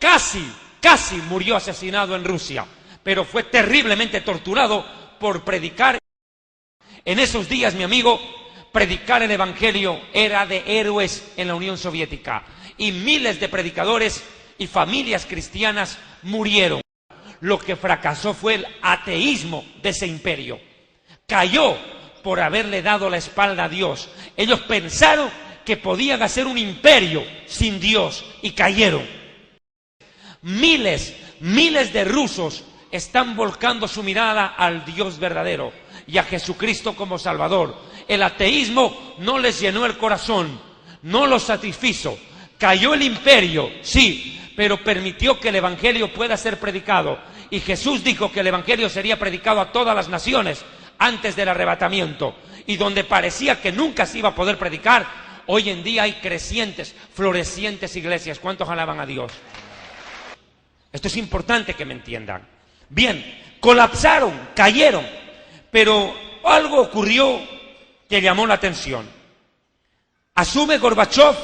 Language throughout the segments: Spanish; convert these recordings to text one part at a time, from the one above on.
casi murió asesinado en Rusia, pero fue terriblemente torturado por predicar. En esos días, mi amigo, predicar el Evangelio era de héroes en la Unión Soviética, y miles de predicadores y familias cristianas murieron. Lo que fracasó fue el ateísmo de ese imperio. Cayó por haberle dado la espalda a Dios. Ellos pensaron que podían hacer un imperio sin Dios y cayeron. Miles de rusos están volcando su mirada al Dios verdadero y a Jesucristo como Salvador. El ateísmo no les llenó el corazón, no los satisfizo. Cayó el imperio, sí, pero permitió que el Evangelio pueda ser predicado. Y Jesús dijo que el Evangelio sería predicado a todas las naciones antes del arrebatamiento. Y donde parecía que nunca se iba a poder predicar, hoy en día hay crecientes, florecientes iglesias. ¿Cuántos alaban a Dios? Esto es importante que me entiendan. Bien, colapsaron, cayeron, pero algo ocurrió que llamó la atención. Asume Gorbachov,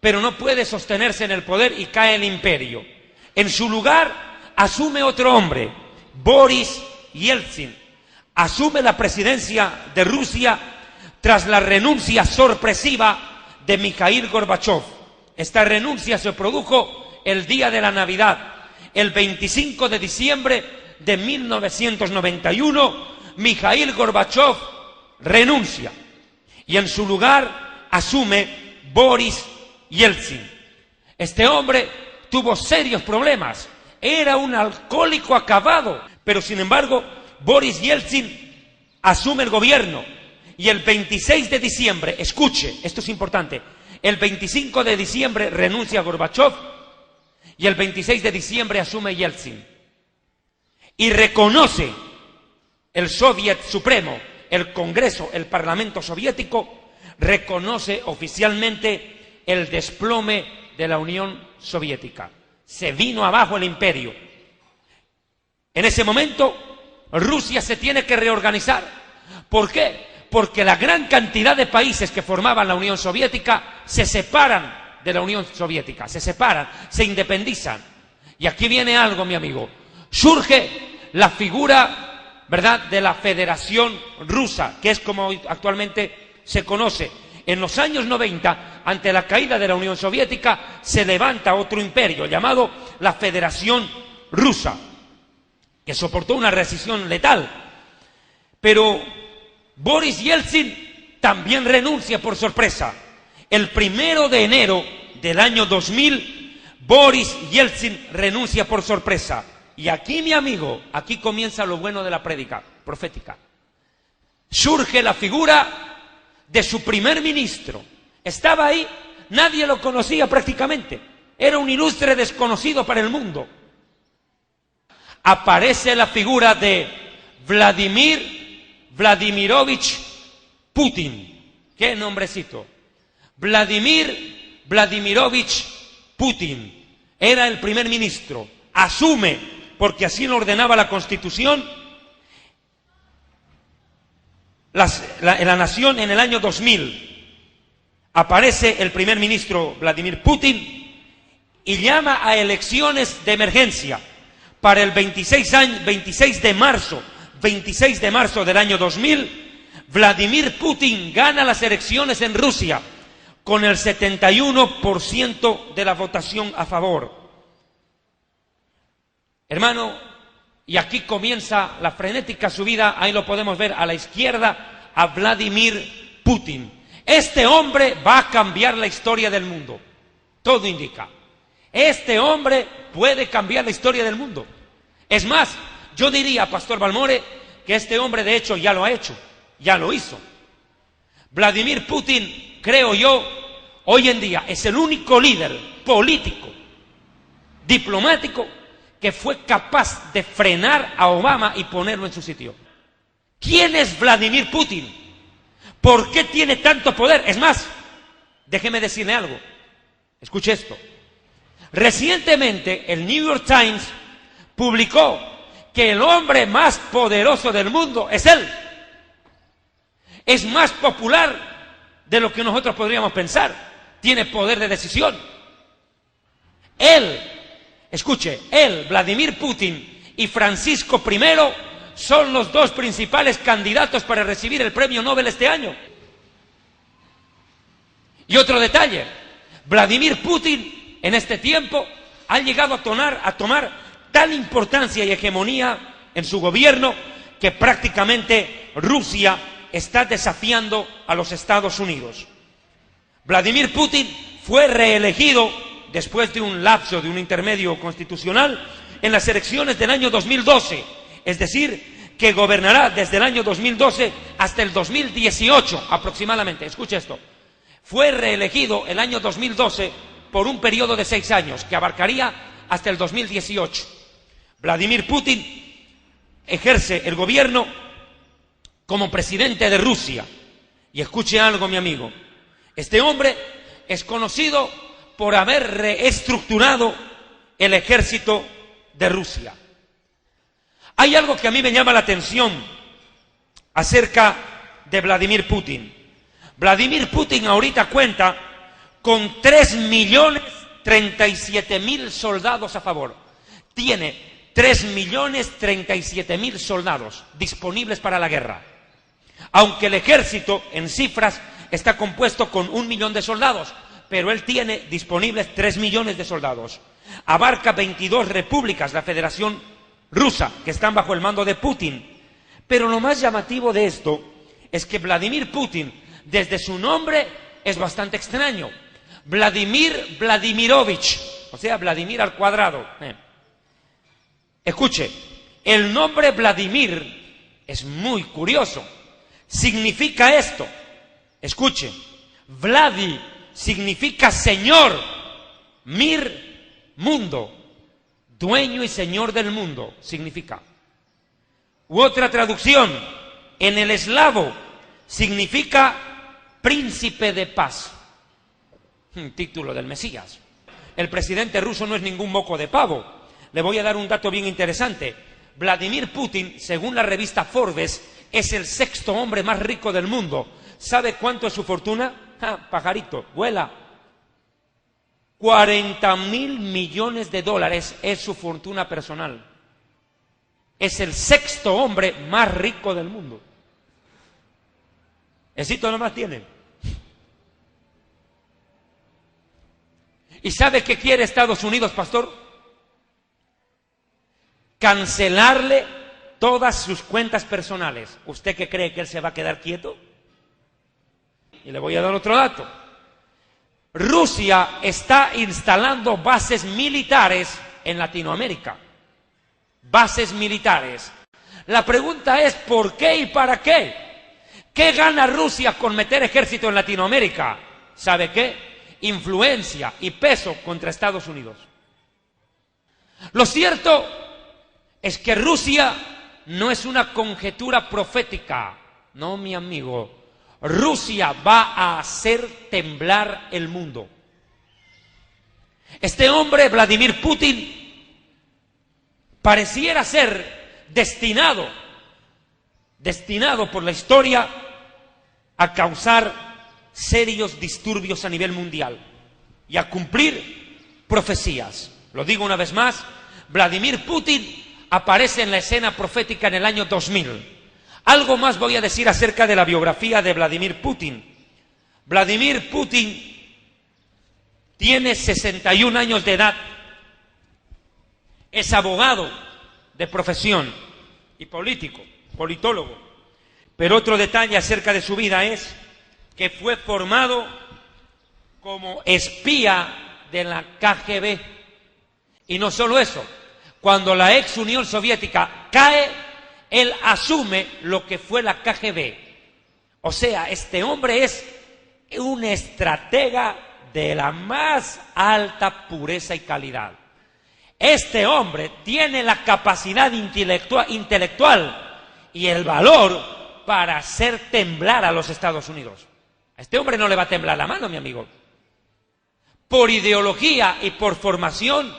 pero no puede sostenerse en el poder y cae el imperio. En su lugar asume otro hombre, Boris Yeltsin. Asume la presidencia de Rusia tras la renuncia sorpresiva de Mikhail Gorbachov. Esta renuncia se produjo el día de la Navidad. El 25 de diciembre de 1991, Mikhail Gorbachov renuncia y en su lugar asume Boris Yeltsin. Este hombre tuvo serios problemas, era un alcohólico acabado, pero sin embargo Boris Yeltsin asume el gobierno y el 26 de diciembre, escuche, esto es importante, el 25 de diciembre renuncia Gorbachov y el 26 de diciembre asume Yeltsin. Y reconoce el Soviet Supremo, el Congreso, el Parlamento Soviético, reconoce oficialmente el desplome de la Unión Soviética. Se vino abajo el imperio. En ese momento, Rusia se tiene que reorganizar. ¿Por qué? Porque la gran cantidad de países que formaban la Unión Soviética se separan de la Unión Soviética, se separan, se independizan. Y aquí viene algo, mi amigo. Surge la figura, ¿verdad?, de la Federación Rusa, que es como actualmente se conoce. En los años 90, ante la caída de la Unión Soviética, se levanta otro imperio llamado la Federación Rusa, que soportó una rescisión letal. Pero Boris Yeltsin también renuncia por sorpresa. El 1 de enero del año 2000, Boris Yeltsin renuncia por sorpresa. Y aquí, mi amigo, aquí comienza lo bueno de la prédica profética. Surge la figura de su primer ministro. Estaba ahí, nadie lo conocía prácticamente. Era un ilustre desconocido para el mundo. Aparece la figura de Vladimir Vladimirovich Putin. ¿Qué nombrecito? Vladimir Vladimirovich Putin. Era el primer ministro. Asume, porque así lo ordenaba la Constitución, la nación en el año 2000. Aparece el primer ministro Vladimir Putin y llama a elecciones de emergencia para el 26 de marzo del año 2000. Vladimir Putin gana las elecciones en Rusia con el 71% de la votación a favor. Hermano, y aquí comienza la frenética subida, ahí lo podemos ver a la izquierda, a Vladimir Putin. Este hombre va a cambiar la historia del mundo. Todo indica. Este hombre puede cambiar la historia del mundo. Es más, yo diría, Pastor Balmore, que este hombre de hecho ya lo ha hecho, ya lo hizo. Vladimir Putin, creo yo, hoy en día es el único líder político, diplomático, que fue capaz de frenar a Obama y ponerlo en su sitio. ¿Quién es Vladimir Putin? ¿Por qué tiene tanto poder? Es más, déjeme decirle algo. Escuche esto. Recientemente el New York Times publicó que el hombre más poderoso del mundo es él. Es más popular de lo que nosotros podríamos pensar. Tiene poder de decisión. Él Escuche, él, Vladimir Putin y Francisco I son los dos principales candidatos para recibir el premio Nobel este año. Y otro detalle, Vladimir Putin en este tiempo ha llegado a tomar tal importancia y hegemonía en su gobierno que prácticamente Rusia está desafiando a los Estados Unidos. Vladimir Putin fue reelegido después de un lapso, de un intermedio constitucional, en las elecciones del año 2012, es decir, que gobernará desde el año 2012 hasta el 2018 aproximadamente. Escuche esto, fue reelegido el año 2012 por un periodo de 6 años, que abarcaría hasta el 2018. Vladimir Putin ejerce el gobierno como presidente de Rusia. Y escuche algo, mi amigo, este hombre es conocido por haber reestructurado el ejército de Rusia. Hay algo que a mí me llama la atención acerca de Vladimir Putin. Vladimir Putin ahorita cuenta con 3.037.000 soldados a favor. Tiene 3.037.000 soldados disponibles para la guerra. Aunque el ejército en cifras está compuesto con 1 millón de soldados, pero él tiene disponibles 3 millones de soldados. Abarca 22 repúblicas, la Federación Rusa, que están bajo el mando de Putin. Pero lo más llamativo de esto es que Vladimir Putin, desde su nombre, es bastante extraño. Vladimir Vladimirovich, o sea, Vladimir al cuadrado. Escuche, el nombre Vladimir es muy curioso. Significa esto. Escuche, Vladi significa señor, mir, mundo, dueño y señor del mundo, significa. U otra traducción, en el eslavo, significa príncipe de paz. Un título del Mesías. El presidente ruso no es ningún moco de pavo. Le voy a dar un dato bien interesante. Vladimir Putin, según la revista Forbes, es el 6º hombre más rico del mundo. ¿Sabe cuánto es su fortuna? Pajarito, vuela. 40.000 millones de dólares es su fortuna personal. Es el 6º hombre más rico del mundo. Esito nomás tiene. ¿Y sabe qué quiere Estados Unidos, pastor? Cancelarle todas sus cuentas personales. ¿Usted qué cree que él se va a quedar quieto? Y le voy a dar otro dato. Rusia está instalando bases militares en Latinoamérica. Bases militares. La pregunta es ¿por qué y para qué? ¿Qué gana Rusia con meter ejército en Latinoamérica? ¿Sabe qué? Influencia y peso contra Estados Unidos. Lo cierto es que Rusia no es una conjetura profética. No, mi amigo. Rusia va a hacer temblar el mundo. Este hombre, Vladimir Putin, pareciera ser destinado por la historia a causar serios disturbios a nivel mundial y a cumplir profecías. Lo digo una vez más, Vladimir Putin aparece en la escena profética en el año 2000. Algo más voy a decir acerca de la biografía de Vladimir Putin. Vladimir Putin tiene 61 años de edad, es abogado de profesión y politólogo. Pero otro detalle acerca de su vida es que fue formado como espía de la KGB. Y no solo eso, cuando la ex Unión Soviética cae, él asume lo que fue la KGB. O sea, este hombre es un estratega de la más alta pureza y calidad. Este hombre tiene la capacidad intelectual y el valor para hacer temblar a los Estados Unidos. A este hombre no le va a temblar la mano, mi amigo. Por ideología y por formación,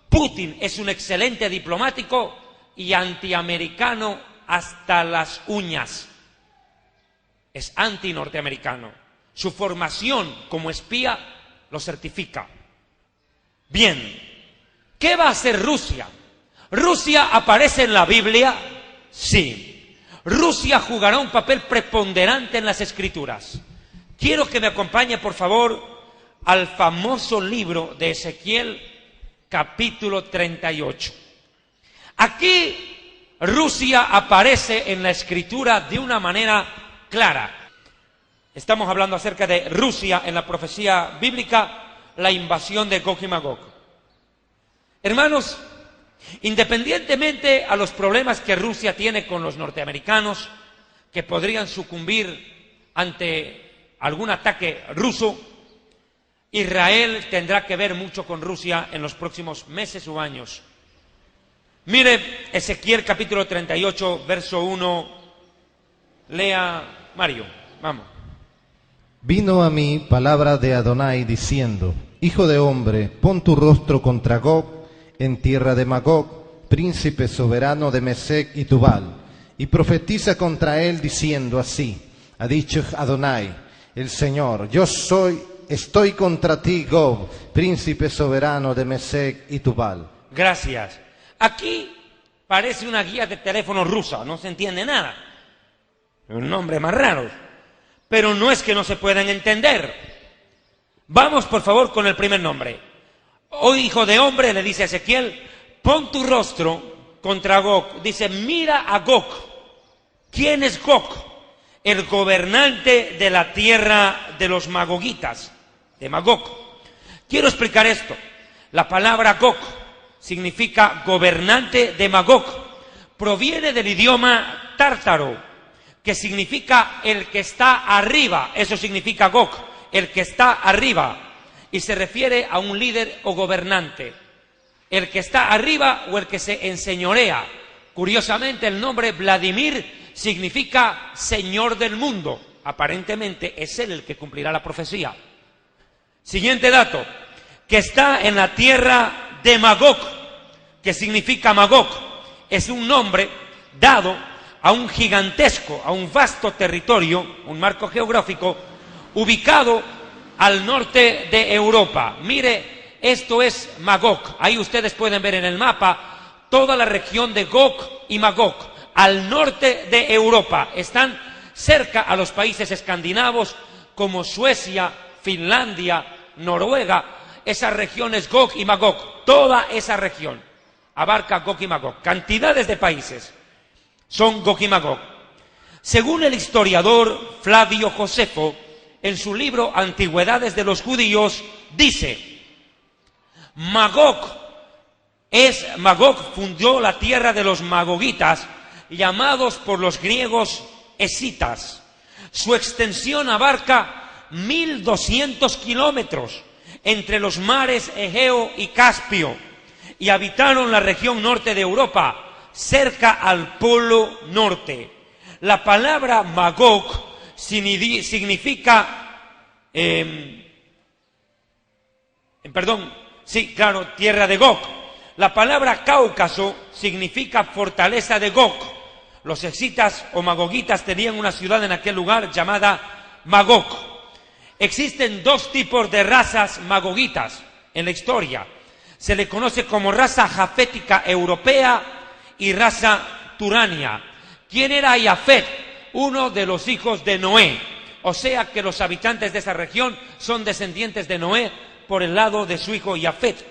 Putin es un excelente diplomático y antiamericano hasta las uñas. Es antinorteamericano. Su formación como espía lo certifica. Bien, ¿Qué va a hacer Rusia? ¿Rusia aparece en la Biblia? Sí. Rusia jugará un papel preponderante en las Escrituras. Quiero que me acompañe, por favor, al famoso libro de Ezequiel, capítulo 38. Aquí Rusia aparece en la Escritura de una manera clara. Estamos hablando acerca de Rusia en la profecía bíblica, la invasión de Gog y Magog. Hermanos, independientemente a los problemas que Rusia tiene con los norteamericanos, que podrían sucumbir ante algún ataque ruso, Israel tendrá que ver mucho con Rusia en los próximos meses o años. Mire Ezequiel capítulo 38, verso 1. Lea, Mario, vamos. Vino a mí palabra de Adonai diciendo: Hijo de hombre, pon tu rostro contra Gog, en tierra de Magog, príncipe soberano de Mesec y Tubal, y profetiza contra él diciendo así: ha dicho Adonai, el Señor, estoy contra ti, Gog, príncipe soberano de Mesec y Tubal. Gracias. Aquí parece una guía de teléfono rusa, no se entiende nada. Un nombre más raro. Pero no es que no se puedan entender. Vamos, por favor, con el primer nombre. Oh, hijo de hombre, le dice a Ezequiel, pon tu rostro contra Gog. Dice, mira a Gog. ¿Quién es Gog? El gobernante de la tierra de los magogitas, de Magog. Quiero explicar esto. La palabra Gog significa gobernante de Magog. Proviene del idioma tártaro, que significa el que está arriba. Eso significa Gog, el que está arriba. Y se refiere a un líder o gobernante. El que está arriba o el que se enseñorea. Curiosamente, el nombre Vladimir significa señor del mundo. Aparentemente es él el que cumplirá la profecía. Siguiente dato, que está en la tierra de Magog, que significa Magog. Es un nombre dado a un gigantesco, a un vasto territorio, un marco geográfico, ubicado al norte de Europa. Mire, esto es Magog. Ahí ustedes pueden ver en el mapa toda la región de Gog y Magog, al norte de Europa. Están cerca a los países escandinavos como Suecia, Finlandia, Noruega. Esa región es Gog y Magog. Toda esa región abarca Gog y Magog. Cantidades de países son Gog y Magog. Según el historiador Flavio Josefo, en su libro Antigüedades de los Judíos, dice: Magog fundó la tierra de los magogitas, llamados por los griegos escitas. Su extensión abarca 1.200 kilómetros entre los mares Egeo y Caspio, y habitaron la región norte de Europa, cerca al Polo Norte. La palabra Magog significa, tierra de Gog. La palabra Cáucaso significa fortaleza de Gog. Los escitas o magogitas tenían una ciudad en aquel lugar llamada Magog. Existen dos tipos de razas magogitas en la historia. Se le conoce como raza jafética europea y raza turania. ¿Quién era Jafet? Uno de los hijos de Noé. O sea que los habitantes de esa región son descendientes de Noé por el lado de su hijo Jafet.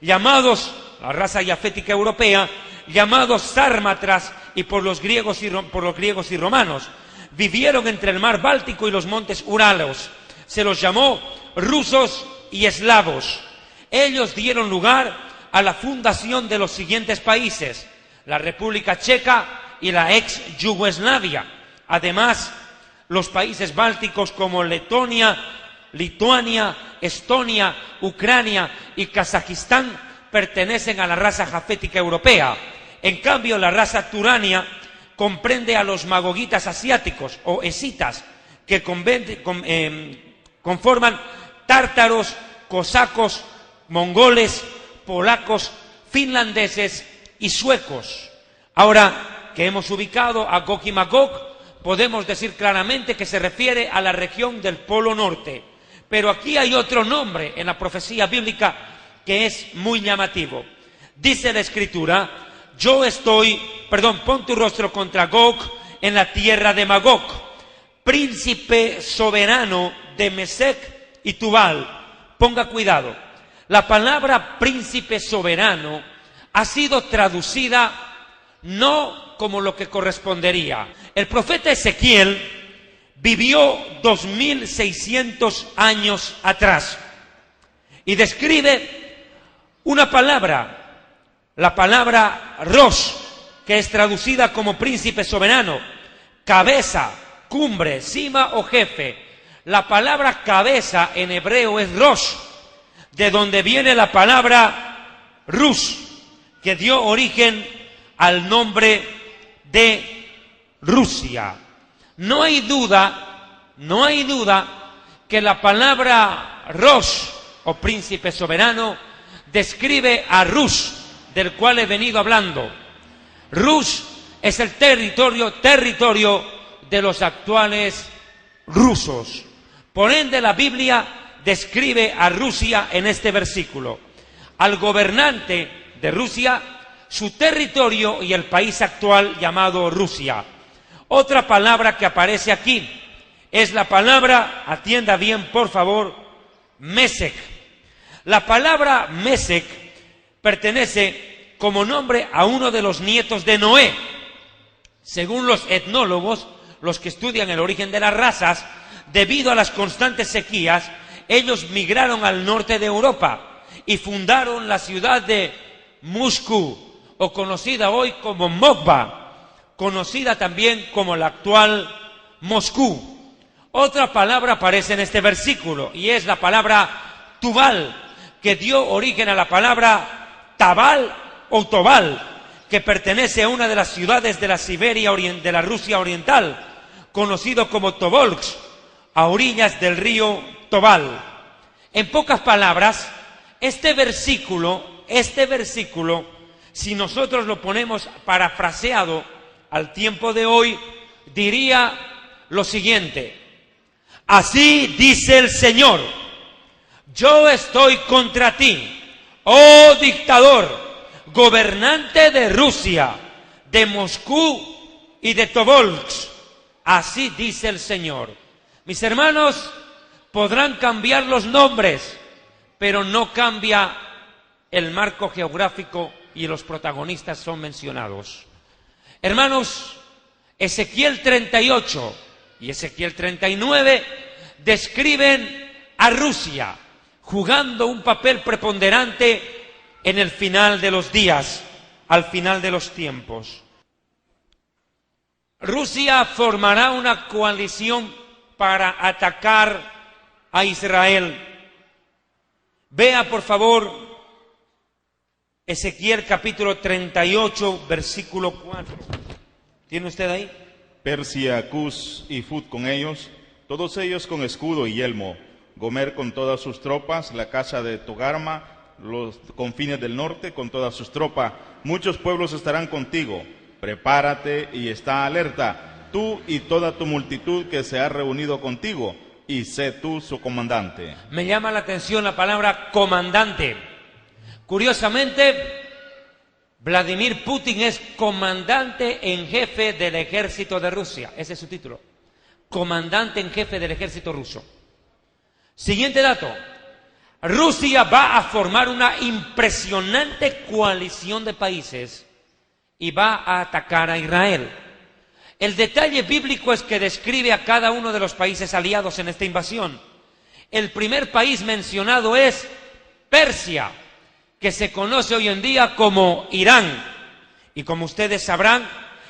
Llamados, la raza jafética europea, llamados sármatras y por los griegos y romanos. Vivieron entre el mar Báltico y los montes Uralos. Se los llamó rusos y eslavos. Ellos dieron lugar a la fundación de los siguientes países: la República Checa y la ex Yugoslavia. Además, los países bálticos como Letonia, Lituania, Estonia, Ucrania y Kazajistán pertenecen a la raza jafética europea. En cambio, la raza turania comprende a los magogitas asiáticos o escitas, que conforman tártaros, cosacos, mongoles, polacos, finlandeses y suecos. Ahora que hemos ubicado a Gog y Magog, podemos decir claramente que se refiere a la región del Polo Norte. Pero aquí hay otro nombre en la profecía bíblica que es muy llamativo. Dice la Escritura, pon tu rostro contra Gog en la tierra de Magog, príncipe soberano de Mesec y Tubal. Ponga cuidado, la palabra príncipe soberano ha sido traducida no como lo que correspondería. El profeta Ezequiel vivió 2600 años atrás y describe una palabra, la palabra Rosh, que es traducida como príncipe soberano, cabeza, cumbre, cima o jefe. La palabra cabeza en hebreo es Rosh, de donde viene la palabra Rush, que dio origen al nombre de Rusia. No hay duda que la palabra Rosh o príncipe soberano describe a Rush, del cual he venido hablando. Rush es el territorio de los actuales rusos. Por ende, la Biblia describe a Rusia en este versículo. Al gobernante de Rusia, su territorio y el país actual llamado Rusia. Otra palabra que aparece aquí es la palabra, atienda bien por favor, Mesec. La palabra Mesec pertenece como nombre a uno de los nietos de Noé. Según los etnólogos, los que estudian el origen de las razas, debido a las constantes sequías, ellos migraron al norte de Europa y fundaron la ciudad de Moscú, o conocida hoy como Mokba, conocida también como la actual Moscú. Otra palabra aparece en este versículo y es la palabra Tubal, que dio origen a la palabra Tabal o Tobal, que pertenece a una de las ciudades de la Siberia de la Rusia oriental, conocido como Tobolsk, a orillas del río Tobal. En pocas palabras, este versículo, si nosotros lo ponemos parafraseado al tiempo de hoy, diría lo siguiente: así dice el Señor, yo estoy contra ti, oh dictador, gobernante de Rusia, de Moscú y de Tobolsk. Así dice el Señor. Mis hermanos, podrán cambiar los nombres, pero no cambia el marco geográfico y los protagonistas son mencionados. Hermanos, Ezequiel 38 y Ezequiel 39 describen a Rusia jugando un papel preponderante en el final de los días, al final de los tiempos. Rusia formará una coalición para atacar a Israel. Vea, por favor, Ezequiel capítulo 38, versículo 4. ¿Tiene usted ahí? Persia, Cus y Fut con ellos, todos ellos con escudo y yelmo. Gomer con todas sus tropas, la casa de Togarma, los confines del norte con todas sus tropas. Muchos pueblos estarán contigo. Prepárate y está alerta, tú y toda tu multitud que se ha reunido contigo, y sé tú su comandante. Me llama la atención la palabra comandante. Curiosamente, Vladimir Putin es comandante en jefe del ejército de Rusia. Ese es su título. Comandante en jefe del ejército ruso. Siguiente dato. Rusia va a formar una impresionante coalición de países y va a atacar a Israel. El detalle bíblico es que describe a cada uno de los países aliados en esta invasión. El primer país mencionado es Persia, que se conoce hoy en día como Irán. Y como ustedes sabrán,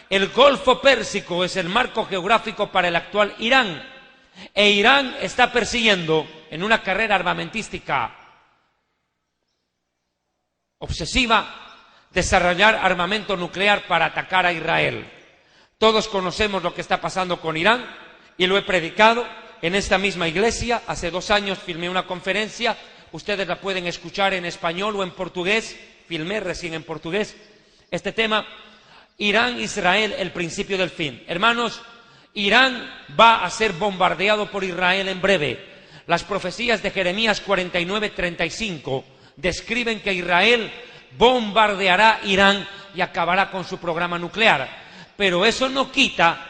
el Golfo Pérsico es el marco geográfico para el actual Irán. E Irán está persiguiendo, en una carrera armamentística obsesiva, desarrollar armamento nuclear para atacar a Israel. Todos conocemos lo que está pasando con Irán y lo he predicado en esta misma iglesia. Hace 2 años filmé una conferencia, ustedes la pueden escuchar en español o en portugués, filmé recién en portugués este tema, Irán, Israel, el principio del fin. Hermanos, Irán va a ser bombardeado por Israel en breve. Las profecías de Jeremías 49:35 describen que Israel bombardeará Irán y acabará con su programa nuclear. Pero eso no quita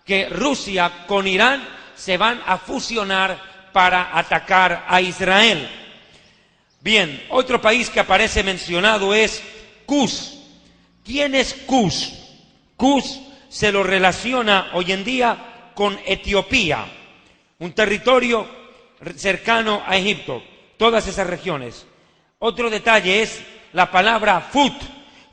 que Rusia con Irán se van a fusionar para atacar a Israel. Bien, otro país que aparece mencionado es Kus. ¿Quién es Kus? Kus se lo relaciona hoy en día con Etiopía, un territorio cercano a Egipto, todas esas regiones. Otro detalle es la palabra Fut,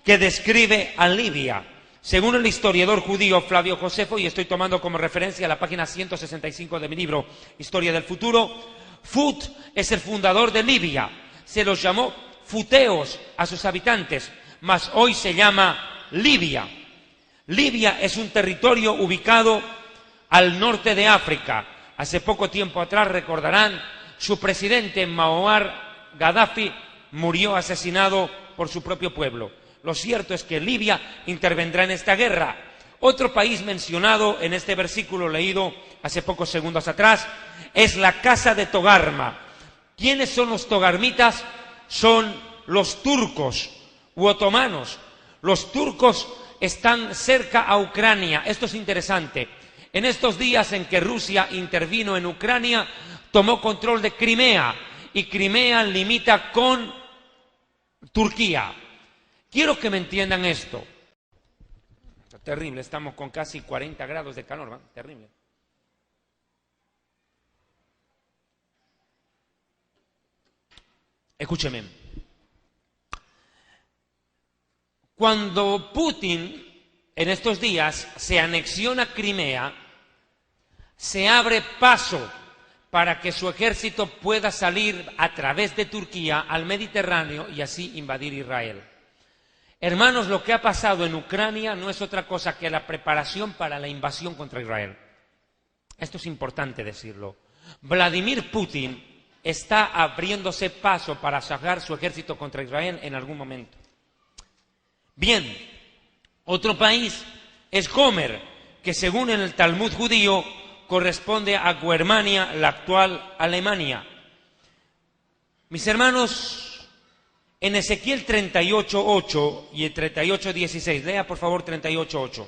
que describe a Libia. Según el historiador judío Flavio Josefo, y estoy tomando como referencia la página 165 de mi libro Historia del Futuro, Fut es el fundador de Libia. Se los llamó futeos a sus habitantes, mas hoy se llama Libia. Libia es un territorio ubicado al norte de África. Hace poco tiempo atrás, recordarán, su presidente Muammar Gaddafi murió asesinado por su propio pueblo. Lo cierto es que Libia intervendrá en esta guerra. Otro país mencionado en este versículo leído hace pocos segundos atrás es la casa de Togarma. ¿Quiénes son los togarmitas? Son los turcos u otomanos. Los turcos están cerca a Ucrania. Esto es interesante. En estos días en que Rusia intervino en Ucrania, tomó control de Crimea, y Crimea limita con Turquía. Quiero que me entiendan esto. Terrible, estamos con casi 40 grados de calor, ¿no? Terrible. Escúcheme. Cuando Putin en estos días se anexiona Crimea, se abre paso para que su ejército pueda salir a través de Turquía al Mediterráneo y así invadir Israel. Hermanos, lo que ha pasado en Ucrania no es otra cosa que la preparación para la invasión contra Israel. Esto es importante decirlo. Vladimir Putin está abriéndose paso para sacar su ejército contra Israel en algún momento. Bien, otro país es Gomer, que según en el Talmud judío corresponde a Guermania, la actual Alemania. Mis hermanos, en Ezequiel 38:8 y 38:16, lea por favor 38:8.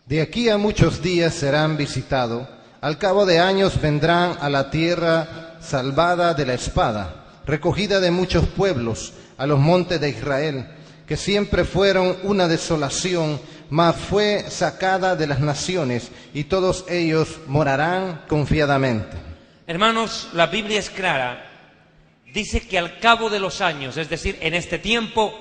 De aquí a muchos días serán visitados, al cabo de años vendrán a la tierra salvada de la espada, recogida de muchos pueblos, a los montes de Israel, que siempre fueron una desolación, mas fue sacada de las naciones, y todos ellos morarán confiadamente. Hermanos, la Biblia es clara. Dice que al cabo de los años, es decir, en este tiempo,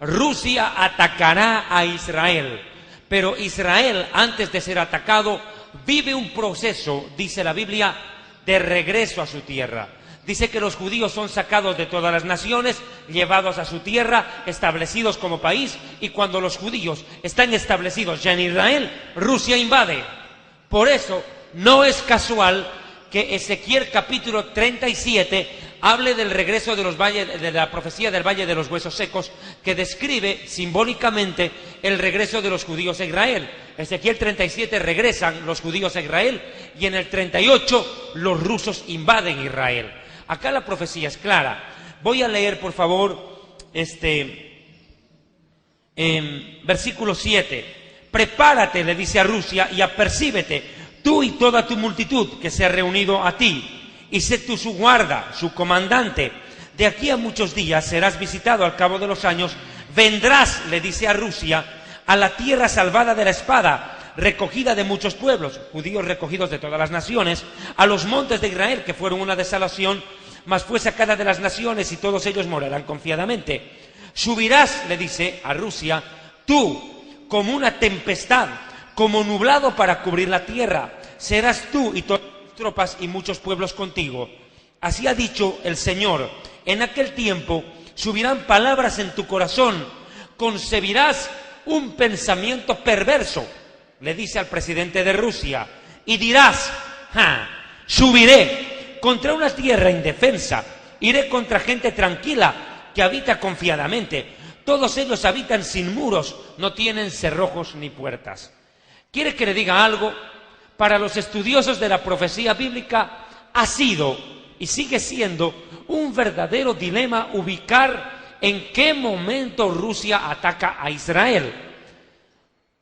Rusia atacará a Israel. Pero Israel, antes de ser atacado, vive un proceso, dice la Biblia, de regreso a su tierra. Dice que los judíos son sacados de todas las naciones, llevados a su tierra, establecidos como país, y cuando los judíos están establecidos ya en Israel, Rusia invade. Por eso, no es casual que Ezequiel capítulo 37 hable del regreso de los valles, de la profecía del Valle de los Huesos Secos, que describe simbólicamente el regreso de los judíos a Israel. Ezequiel 37 regresan los judíos a Israel, y en el 38 los rusos invaden Israel. Acá la profecía es clara. Voy a leer, por favor, versículo 7. Prepárate, le dice a Rusia, y apercíbete, tú y toda tu multitud que se ha reunido a ti, y sé tú su guarda, su comandante. De aquí a muchos días serás visitado al cabo de los años. Vendrás, le dice a Rusia, a la tierra salvada de la espada, recogida de muchos pueblos, judíos recogidos de todas las naciones, a los montes de Israel, que fueron una desolación, mas fue sacada de las naciones, y todos ellos morarán confiadamente. Subirás, le dice a Rusia, tú, como una tempestad, como nublado para cubrir la tierra. Serás tú y todas tus tropas y muchos pueblos contigo. Así ha dicho el Señor. En aquel tiempo subirán palabras en tu corazón, concebirás un pensamiento perverso, le dice al presidente de Rusia, y dirás, subiré contra una tierra indefensa, iré contra gente tranquila que habita confiadamente. Todos ellos habitan sin muros, no tienen cerrojos ni puertas. ¿Quiere que le diga algo? Para los estudiosos de la profecía bíblica ha sido y sigue siendo un verdadero dilema ubicar ¿en qué momento Rusia ataca a Israel?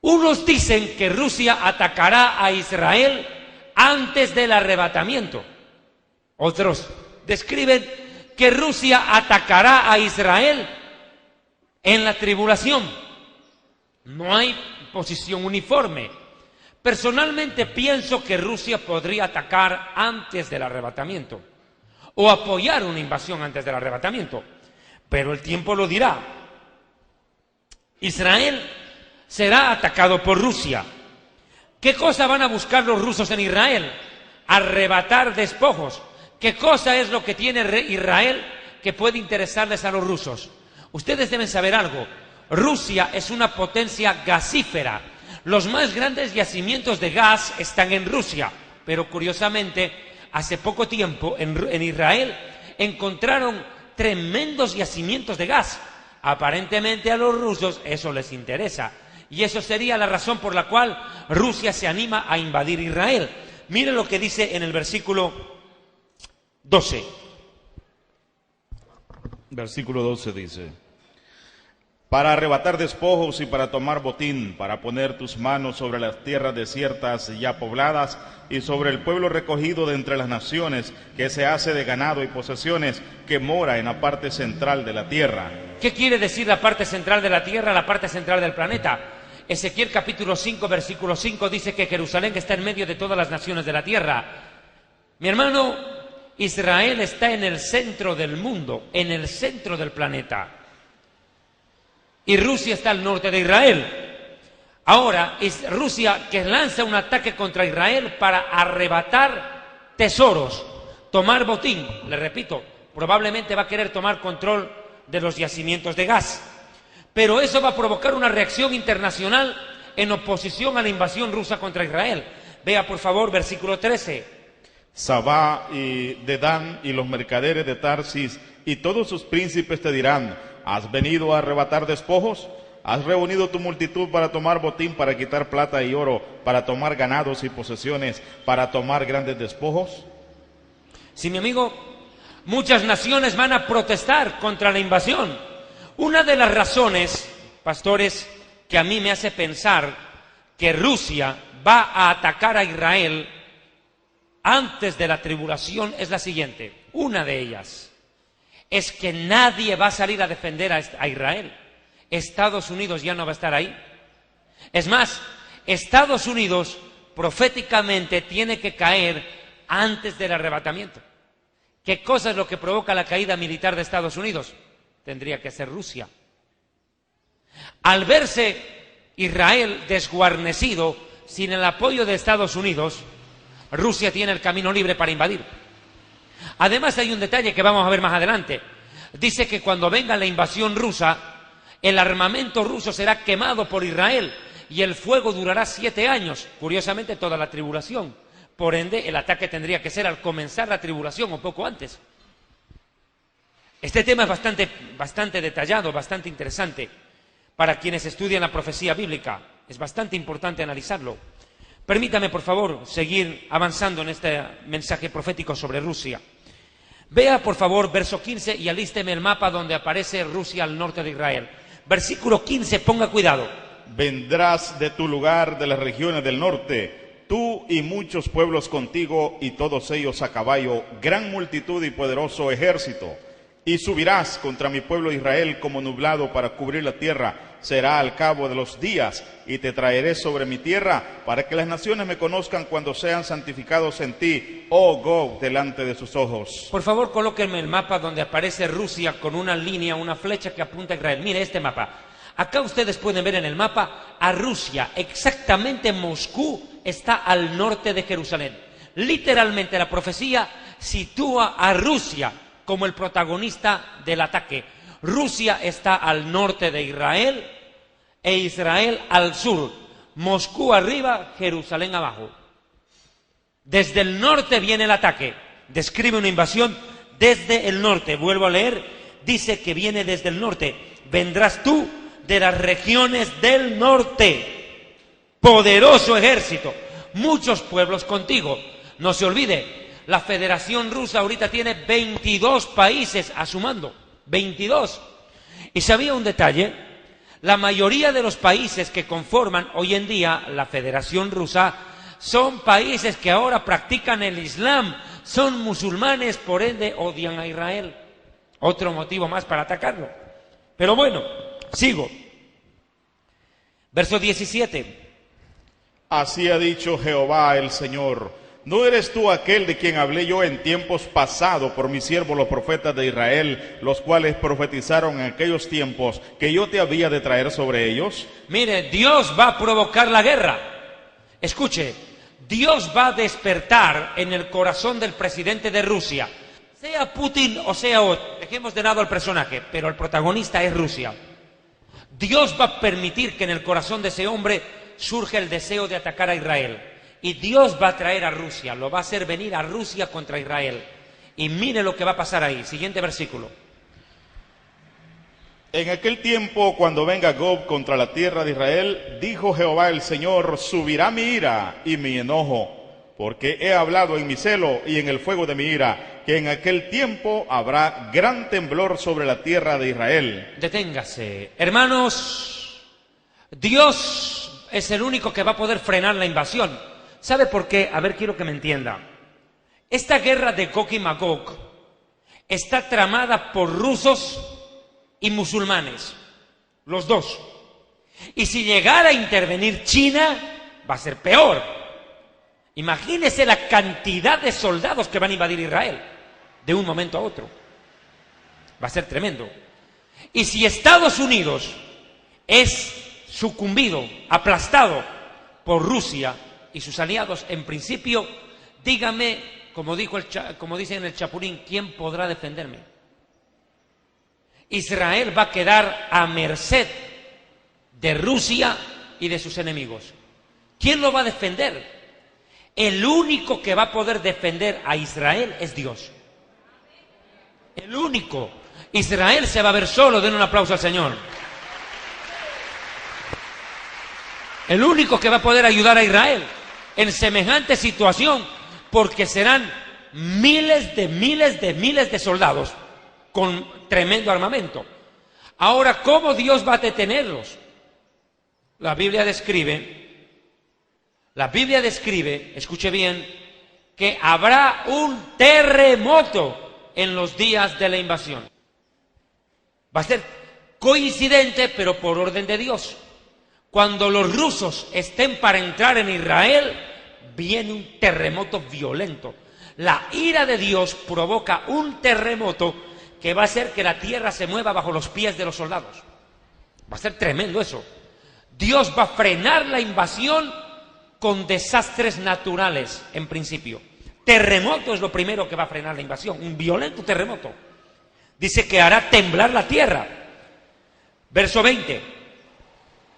Unos dicen que Rusia atacará a Israel antes del arrebatamiento. Otros describen que Rusia atacará a Israel en la tribulación. No hay posición uniforme. Personalmente pienso que Rusia podría atacar antes del arrebatamiento o apoyar una invasión antes del arrebatamiento, pero el tiempo lo dirá. Israel será atacado por Rusia. ¿Qué cosa van a buscar los rusos en Israel? Arrebatar despojos. ¿Qué cosa es lo que tiene Israel que puede interesarles a los rusos? Ustedes deben saber algo. Rusia es una potencia gasífera. Los más grandes yacimientos de gas están en Rusia, pero curiosamente, hace poco tiempo en Israel encontraron tremendos yacimientos de gas. Aparentemente a los rusos eso les interesa, y eso sería la razón por la cual Rusia se anima a invadir Israel. Miren lo que dice en el versículo 12. Versículo 12 dice: para arrebatar despojos y para tomar botín, para poner tus manos sobre las tierras desiertas ya pobladas y sobre el pueblo recogido de entre las naciones, que se hace de ganado y posesiones, que mora en la parte central de la tierra. ¿Qué quiere decir la parte central de la tierra, la parte central del planeta? Ezequiel capítulo 5, versículo 5 dice que Jerusalén está en medio de todas las naciones de la tierra. Mi hermano, Israel está en el centro del mundo, en el centro del planeta. Y Rusia está al norte de Israel. Ahora es Rusia que lanza un ataque contra Israel para arrebatar tesoros, tomar botín. Le repito, probablemente va a querer tomar control de los yacimientos de gas. Pero eso va a provocar una reacción internacional en oposición a la invasión rusa contra Israel. Vea por favor versículo 13. Sabá y Dedán y los mercaderes de Tarsis y todos sus príncipes te dirán: ¿has venido a arrebatar despojos? ¿Has reunido tu multitud para tomar botín, para quitar plata y oro, para tomar ganados y posesiones, para tomar grandes despojos? Sí, mi amigo, muchas naciones van a protestar contra la invasión. Una de las razones, pastores, que a mí me hace pensar que Rusia va a atacar a Israel antes de la tribulación es la siguiente. Una de ellas es que nadie va a salir a defender a Israel. Estados Unidos ya no va a estar ahí. Es más, Estados Unidos proféticamente tiene que caer antes del arrebatamiento. ¿Qué cosa es lo que provoca la caída militar de Estados Unidos? Tendría que ser Rusia. Al verse Israel desguarnecido, sin el apoyo de Estados Unidos, Rusia tiene el camino libre para invadir. Además hay un detalle que vamos a ver más adelante. Dice que cuando venga la invasión rusa, el armamento ruso será quemado por Israel y el fuego durará 7 años. Curiosamente toda la tribulación. Por ende, el ataque tendría que ser al comenzar la tribulación o poco antes. Este tema es bastante detallado, bastante interesante. Para quienes estudian la profecía bíblica, es bastante importante analizarlo. Permítame, por favor, seguir avanzando en este mensaje profético sobre Rusia. Vea, por favor, verso 15 y alísteme el mapa donde aparece Rusia al norte de Israel. Versículo 15, ponga cuidado. Vendrás de tu lugar de las regiones del norte, tú y muchos pueblos contigo, y todos ellos a caballo, gran multitud y poderoso ejército. Y subirás contra mi pueblo Israel como nublado para cubrir la tierra. Será al cabo de los días, y te traeré sobre mi tierra, para que las naciones me conozcan cuando sean santificados en ti, oh Gog, delante de sus ojos. Por favor, colóquenme el mapa donde aparece Rusia con una línea, una flecha que apunta a Israel. Mire este mapa. Acá ustedes pueden ver en el mapa a Rusia. Exactamente Moscú está al norte de Jerusalén. Literalmente la profecía sitúa a Rusia como el protagonista del ataque. Rusia está al norte de Israel e Israel al sur. Moscú arriba, Jerusalén abajo. Desde el norte viene el ataque. Describe una invasión desde el norte. Vuelvo a leer. Dice que viene desde el norte. Vendrás tú de las regiones del norte. Poderoso ejército. Muchos pueblos contigo. No se olvide. La Federación Rusa ahorita tiene 22 países a su mando, 22. Y sabía un detalle, la mayoría de los países que conforman hoy en día la Federación Rusa son países que ahora practican el Islam, son musulmanes, por ende odian a Israel. Otro motivo más para atacarlo. Pero bueno, sigo. Verso 17. Así ha dicho Jehová el Señor: ¿no eres tú aquel de quien hablé yo en tiempos pasados por mis siervos los profetas de Israel, los cuales profetizaron en aquellos tiempos que yo te había de traer sobre ellos? Mire, Dios va a provocar la guerra. Escuche, Dios va a despertar en el corazón del presidente de Rusia, sea Putin o sea otro. Dejemos de lado al personaje, pero el protagonista es Rusia. Dios va a permitir que en el corazón de ese hombre surja el deseo de atacar a Israel. Y Dios va a traer a Rusia, lo va a hacer venir a Rusia contra Israel. Y mire lo que va a pasar ahí. Siguiente versículo. En aquel tiempo, cuando venga Gog contra la tierra de Israel, dijo Jehová el Señor: subirá mi ira y mi enojo, porque he hablado en mi celo y en el fuego de mi ira, que en aquel tiempo habrá gran temblor sobre la tierra de Israel. Deténgase. Hermanos, Dios es el único que va a poder frenar la invasión. ¿Sabe por qué? A ver, quiero que me entienda. Esta guerra de Gog y Magog está tramada por rusos y musulmanes, los dos. Y si llegara a intervenir China, va a ser peor. Imagínese la cantidad de soldados que van a invadir Israel de un momento a otro. Va a ser tremendo. Y si Estados Unidos es sucumbido, aplastado por Rusia y sus aliados, en principio, dígame, como dice en el Chapulín, ¿quién podrá defenderme? Israel va a quedar a merced de Rusia y de sus enemigos. ¿Quién lo va a defender? El único que va a poder defender a Israel es Dios. El único. Israel se va a ver solo. Den un aplauso al Señor. El único que va a poder ayudar a Israel en semejante situación, porque serán miles de soldados con tremendo armamento. Ahora, ¿cómo Dios va a detenerlos? La Biblia describe, escuche bien, que habrá un terremoto en los días de la invasión. Va a ser coincidente, pero por orden de Dios. Cuando los rusos estén para entrar en Israel, viene un terremoto violento. La ira de Dios provoca un terremoto que va a hacer que la tierra se mueva bajo los pies de los soldados. Va a ser tremendo eso. Dios va a frenar la invasión con desastres naturales, en principio. Terremoto es lo primero que va a frenar la invasión, un violento terremoto. Dice que hará temblar la tierra. Verso 20.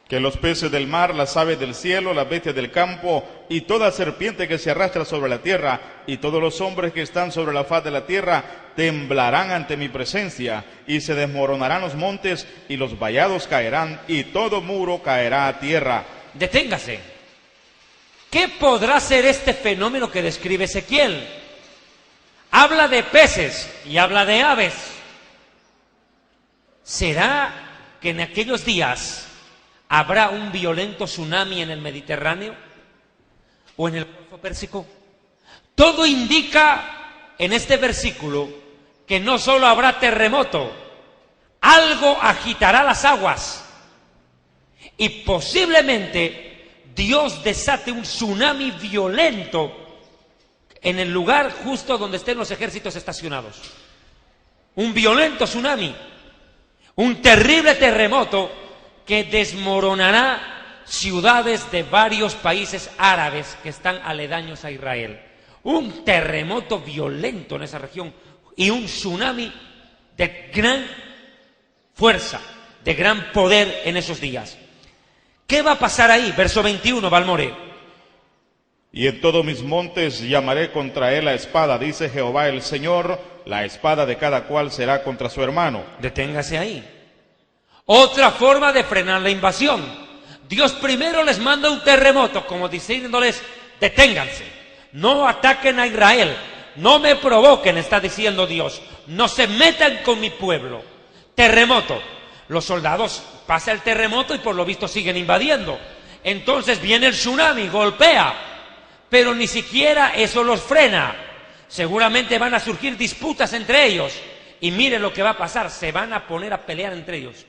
Que los peces del mar, las aves del cielo, las bestias del campo y toda serpiente que se arrastra sobre la tierra y todos los hombres que están sobre la faz de la tierra temblarán ante mi presencia, y se desmoronarán los montes y los vallados caerán y todo muro caerá a tierra. Deténgase. ¿Qué podrá ser este fenómeno que describe Ezequiel? Habla de peces y habla de aves. ¿Será que en aquellos días habrá un violento tsunami en el Mediterráneo o en el Golfo Pérsico? Todo indica en este versículo que no solo habrá terremoto, algo agitará las aguas y posiblemente Dios desate un tsunami violento en el lugar justo donde estén los ejércitos estacionados. Un violento tsunami, un terrible terremoto que desmoronará ciudades de varios países árabes que están aledaños a Israel. Un terremoto violento en esa región y un tsunami de gran fuerza, de gran poder en esos días. ¿Qué va a pasar ahí? Verso 21, Balmore. Y en todos mis montes llamaré contra él la espada, dice Jehová el Señor, la espada de cada cual será contra su hermano. Deténgase ahí. Otra forma de frenar la invasión. Dios primero les manda un terremoto, como diciéndoles, deténganse, no ataquen a Israel, no me provoquen, está diciendo Dios, no se metan con mi pueblo. Terremoto. los soldados pasa el terremoto y por lo visto siguen invadiendo. Entonces viene el tsunami, golpea, pero ni siquiera eso los frena. Seguramente van a surgir disputas entre ellos. Y mire lo que va a pasar, se van a poner a pelear entre ellos.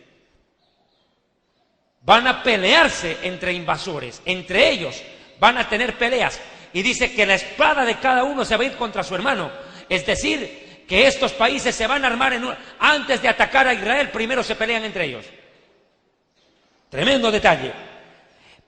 Van a pelearse entre invasores, entre ellos van a tener peleas. Y dice que la espada de cada uno se va a ir contra su hermano. Es decir, que estos países se van a armar antes de atacar a Israel, primero se pelean entre ellos. Tremendo detalle.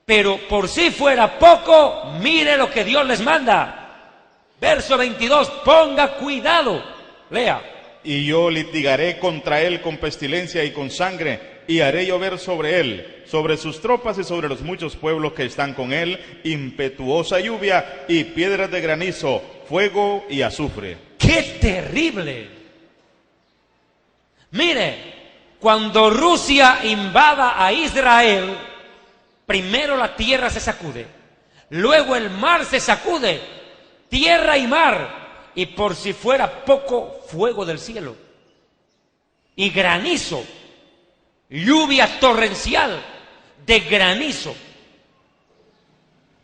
Pero por si fuera poco, mire lo que Dios les manda. Verso 22, ponga cuidado. Lea. Y yo litigaré contra él con pestilencia y con sangre, y haré llover sobre él, sobre sus tropas y sobre los muchos pueblos que están con él, impetuosa lluvia y piedras de granizo, fuego y azufre. ¡Qué terrible! Mire, cuando Rusia invada a Israel, primero la tierra se sacude, luego el mar se sacude, tierra y mar, y por si fuera poco, fuego del cielo, y granizo, lluvia torrencial de granizo.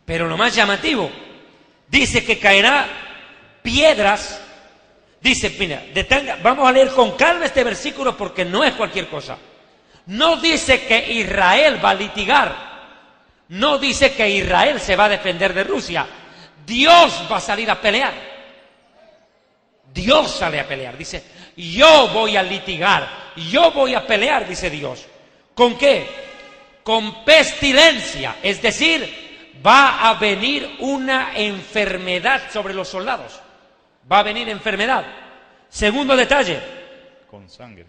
Pero lo más llamativo, dice que caerá piedras. Dice, mira, vamos a leer con calma este versículo porque no es cualquier cosa. No dice que Israel va a litigar, no dice que Israel se va a defender de Rusia. Dios va a salir a pelear. Dios sale a pelear, dice, yo voy a litigar, yo voy a pelear, dice Dios. ¿Con qué? Con pestilencia, es decir, va a venir una enfermedad sobre los soldados. Va a venir enfermedad. Segundo detalle. Con sangre.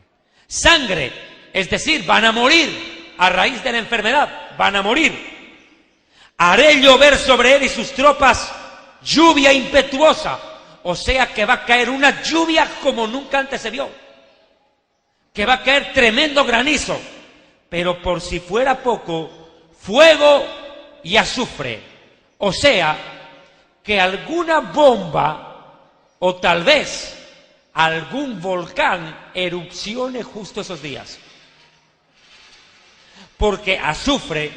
Sangre, es decir, van a morir a raíz de la enfermedad, van a morir. Haré llover sobre él y sus tropas lluvia impetuosa. O sea que va a caer una lluvia como nunca antes se vio. Que va a caer tremendo granizo. Pero por si fuera poco, fuego y azufre. O sea que alguna bomba o tal vez algún volcán erupcione justo esos días. Porque azufre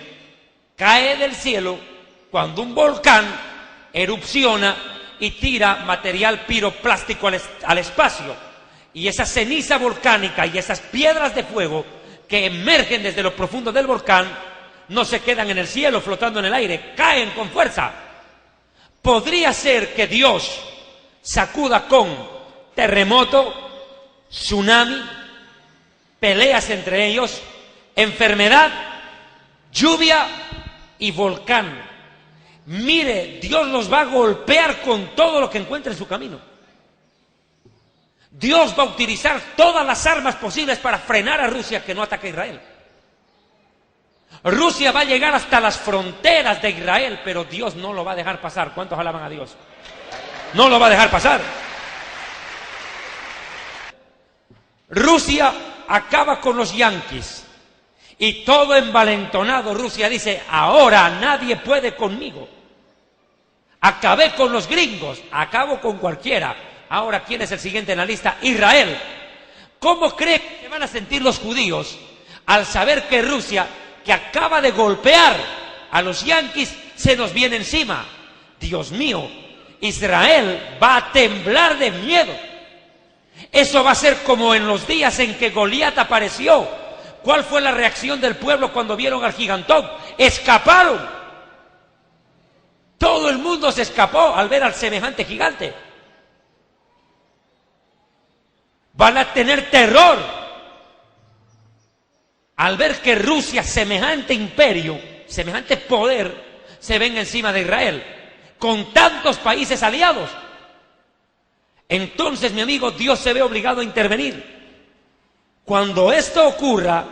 cae del cielo cuando un volcán erupciona y tira material piroplástico al espacio. Y esa ceniza volcánica y esas piedras de fuego que emergen desde lo profundo del volcán no se quedan en el cielo flotando en el aire, caen con fuerza. Podría ser que Dios sacuda con terremoto, tsunami, peleas entre ellos, enfermedad, lluvia y volcán. Mire, Dios los va a golpear con todo lo que encuentre en su camino. Dios va a utilizar todas las armas posibles para frenar a Rusia que no ataque a Israel. Rusia va a llegar hasta las fronteras de Israel, pero Dios no lo va a dejar pasar. ¿Cuántos alaban a Dios? No lo va a dejar pasar. Rusia acaba con los yanquis. Y todo envalentonado Rusia dice, ahora nadie puede conmigo. Acabé con los gringos, acabo con cualquiera. Ahora, ¿quién es el siguiente en la lista? Israel. ¿Cómo cree que se van a sentir los judíos al saber que Rusia, que acaba de golpear a los yanquis, se nos viene encima? Dios mío, Israel va a temblar de miedo. Eso va a ser como en los días en que Goliat apareció. ¿Cuál fue la reacción del pueblo cuando vieron al gigantón? Escaparon. Todo el mundo se escapó al ver al semejante gigante. Van a tener terror al ver que Rusia, semejante imperio, semejante poder, se venga encima de Israel, con tantos países aliados. Entonces, mi amigo, Dios se ve obligado a intervenir. Cuando esto ocurra,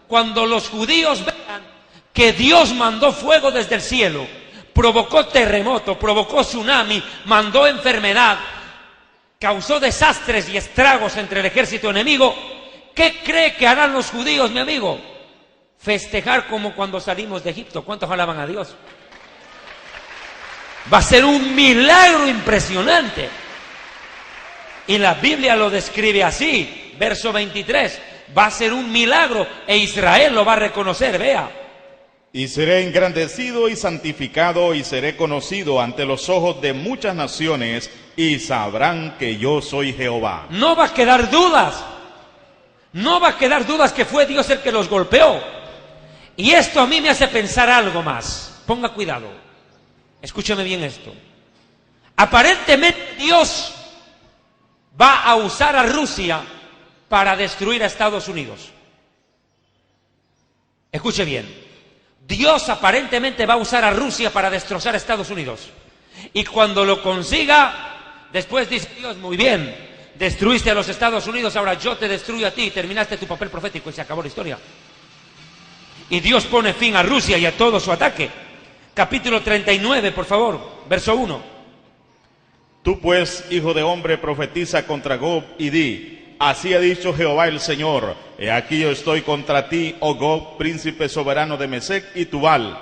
cuando los judíos vean que Dios mandó fuego desde el cielo, provocó terremoto, provocó tsunami, mandó enfermedad, causó desastres y estragos entre el ejército enemigo, ¿qué cree que harán los judíos, mi amigo? Festejar como cuando salimos de Egipto. ¿Cuántos alaban a Dios? Va a ser un milagro impresionante. Y la Biblia lo describe así, verso 23. va a ser un milagro e Israel lo va a reconocer, vea. Y seré engrandecido y santificado y seré conocido ante los ojos de muchas naciones y sabrán que yo soy Jehová. No va a quedar dudas. No va a quedar dudas que fue Dios el que los golpeó. Y esto a mí me hace pensar algo más. Ponga cuidado. Escúcheme bien esto. Aparentemente Dios va a usar a Rusia para destruir a Estados Unidos. Escuche bien. Dios aparentemente va a usar a Rusia para destrozar a Estados Unidos. Y cuando lo consiga, después dice Dios, muy bien, destruiste a los Estados Unidos, ahora yo te destruyo a ti y terminaste tu papel profético y se acabó la historia. Y Dios pone fin a Rusia y a todo su ataque. Capítulo 39, por favor, verso 1. Tú pues, hijo de hombre, profetiza contra Gog y di, así ha dicho Jehová el Señor, he aquí yo estoy contra ti, oh Gog, príncipe soberano de Mesec y Tubal,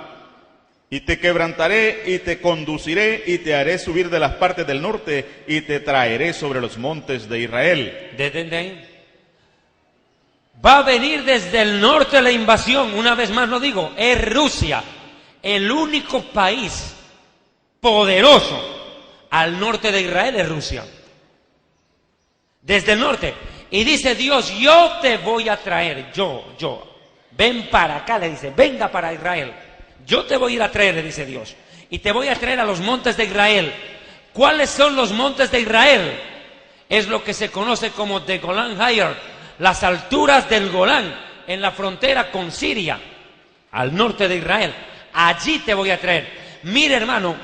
y te quebrantaré y te conduciré y te haré subir de las partes del norte y te traeré sobre los montes de Israel. Desde ahí. Va a venir desde el norte la invasión, una vez más lo digo, es Rusia, el único país poderoso al norte de Israel es Rusia. Desde el norte. Y dice Dios, yo te voy a traer, ven para acá, le dice, venga para Israel. Yo te voy a ir a traer, le dice Dios. Y te voy a traer a los montes de Israel. ¿Cuáles son los montes de Israel? Es lo que se conoce como the Golan Heights, las alturas del Golán, en la frontera con Siria, al norte de Israel. Allí te voy a traer. Mire, hermano,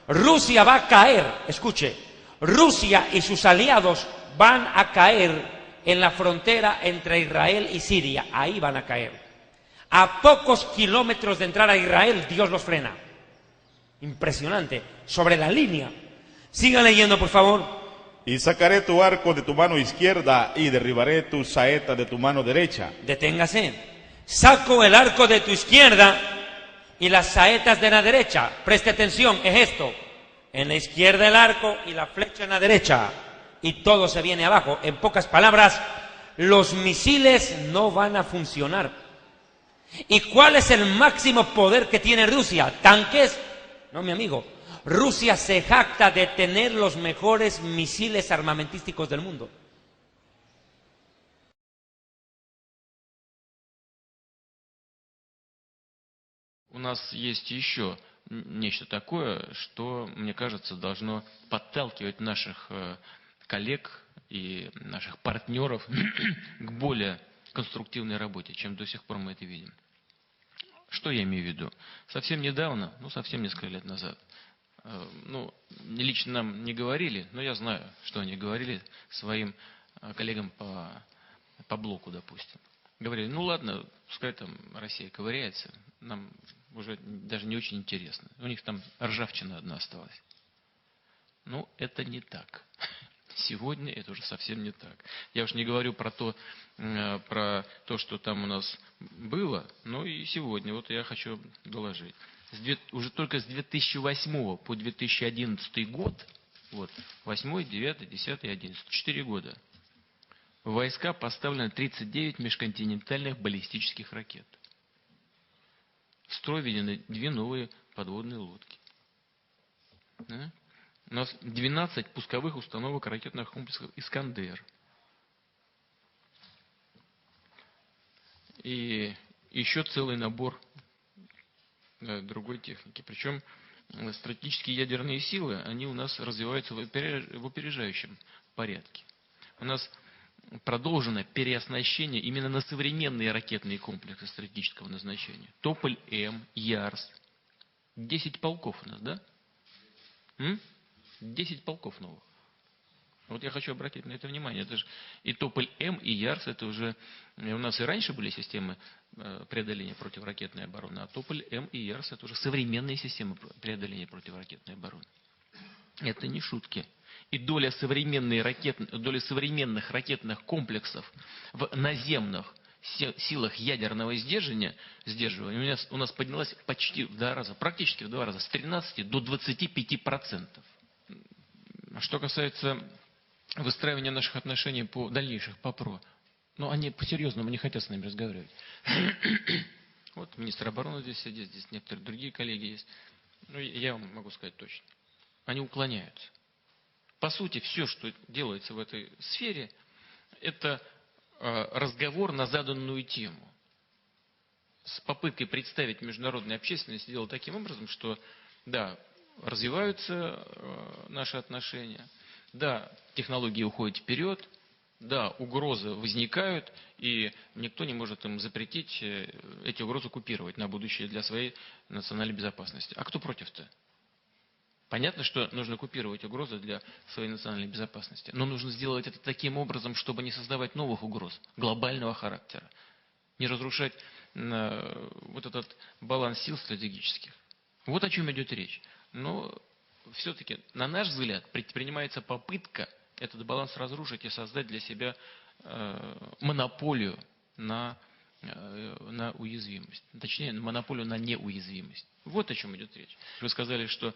Rusia va a caer, escuche, Rusia y sus aliados van a caer en la frontera entre Israel y Siria, ahí van a caer. A pocos kilómetros de entrar a Israel, Dios los frena. Impresionante, sobre la línea. Sigan leyendo, por favor. Y sacaré tu arco de tu mano izquierda y derribaré tu saeta de tu mano derecha. Deténgase. Saco el arco de tu izquierda y las saetas de la derecha. Preste atención, es esto. En la izquierda el arco y la flecha en la derecha. Y todo se viene abajo. En pocas palabras, los misiles no van a funcionar. ¿Y cuál es el máximo poder que tiene Rusia? ¿Tanques? No, mi amigo. Rusia se jacta de tener los mejores misiles armamentísticos del mundo. У нас есть еще нечто такое, что, мне кажется, должно подталкивать наших коллег и наших партнеров к более конструктивной работе, чем до сих пор мы это видим. Что я имею в виду? Совсем недавно, совсем несколько лет назад, лично нам не говорили, но я знаю, что они говорили своим коллегам по блоку, допустим. Говорили, ладно, пускай там Россия ковыряется, нам уже даже не очень интересно. У них там ржавчина одна осталась. Это не так. Сегодня это уже совсем не так. Я уж не говорю про то, что там у нас было, но и сегодня. Вот я хочу доложить. Уже только с 2008 по 2011 год, 8, 9, 10, 11, 4 года, в войска поставлено 39 межконтинентальных баллистических ракет. В строй введены 2 новые подводные лодки. У нас 12 пусковых установок ракетных комплексов «Искандер». И еще целый набор другой техники. Причем стратегические ядерные силы, они у нас развиваются в опережающем порядке. У нас продолжено переоснащение именно на современные ракетные комплексы стратегического назначения. Тополь-М, Ярс. 10 полков у нас, да? 10 полков новых. Вот я хочу обратить на это внимание. Это же и Тополь-М, и Ярс, это уже у нас и раньше были системы преодоления противоракетной обороны, а Тополь-М и Ярс это уже современные системы преодоления противоракетной обороны. Это не шутки. И доля современных ракетных комплексов в наземных силах ядерного сдерживания у нас поднялась почти в 2 раза, практически в 2 раза, с 13 до 25%. Что касается выстраивания наших отношений дальнейших по ПРО, Но они по-серьезному не хотят с нами разговаривать. Вот министр обороны здесь сидит, здесь некоторые другие коллеги есть. Ну, я вам могу сказать точно. Они уклоняются. По сути, все, что делается в этой сфере, это разговор на заданную тему. С попыткой представить международной общественности дело таким образом, что, да, развиваются наши отношения, да, технологии уходят вперед, да, угрозы возникают, и никто не может им запретить эти угрозы купировать на будущее для своей национальной безопасности. А кто против-то? Понятно, что нужно купировать угрозы для своей национальной безопасности, но нужно сделать это таким образом, чтобы не создавать новых угроз глобального характера, не разрушать вот этот баланс сил стратегических. Вот о чем идет речь. Но все-таки, на наш взгляд, предпринимается попытка этот баланс разрушить и создать для себя монополию на уязвимость. Точнее, монополию на неуязвимость. Вот о чем идет речь. Вы сказали, что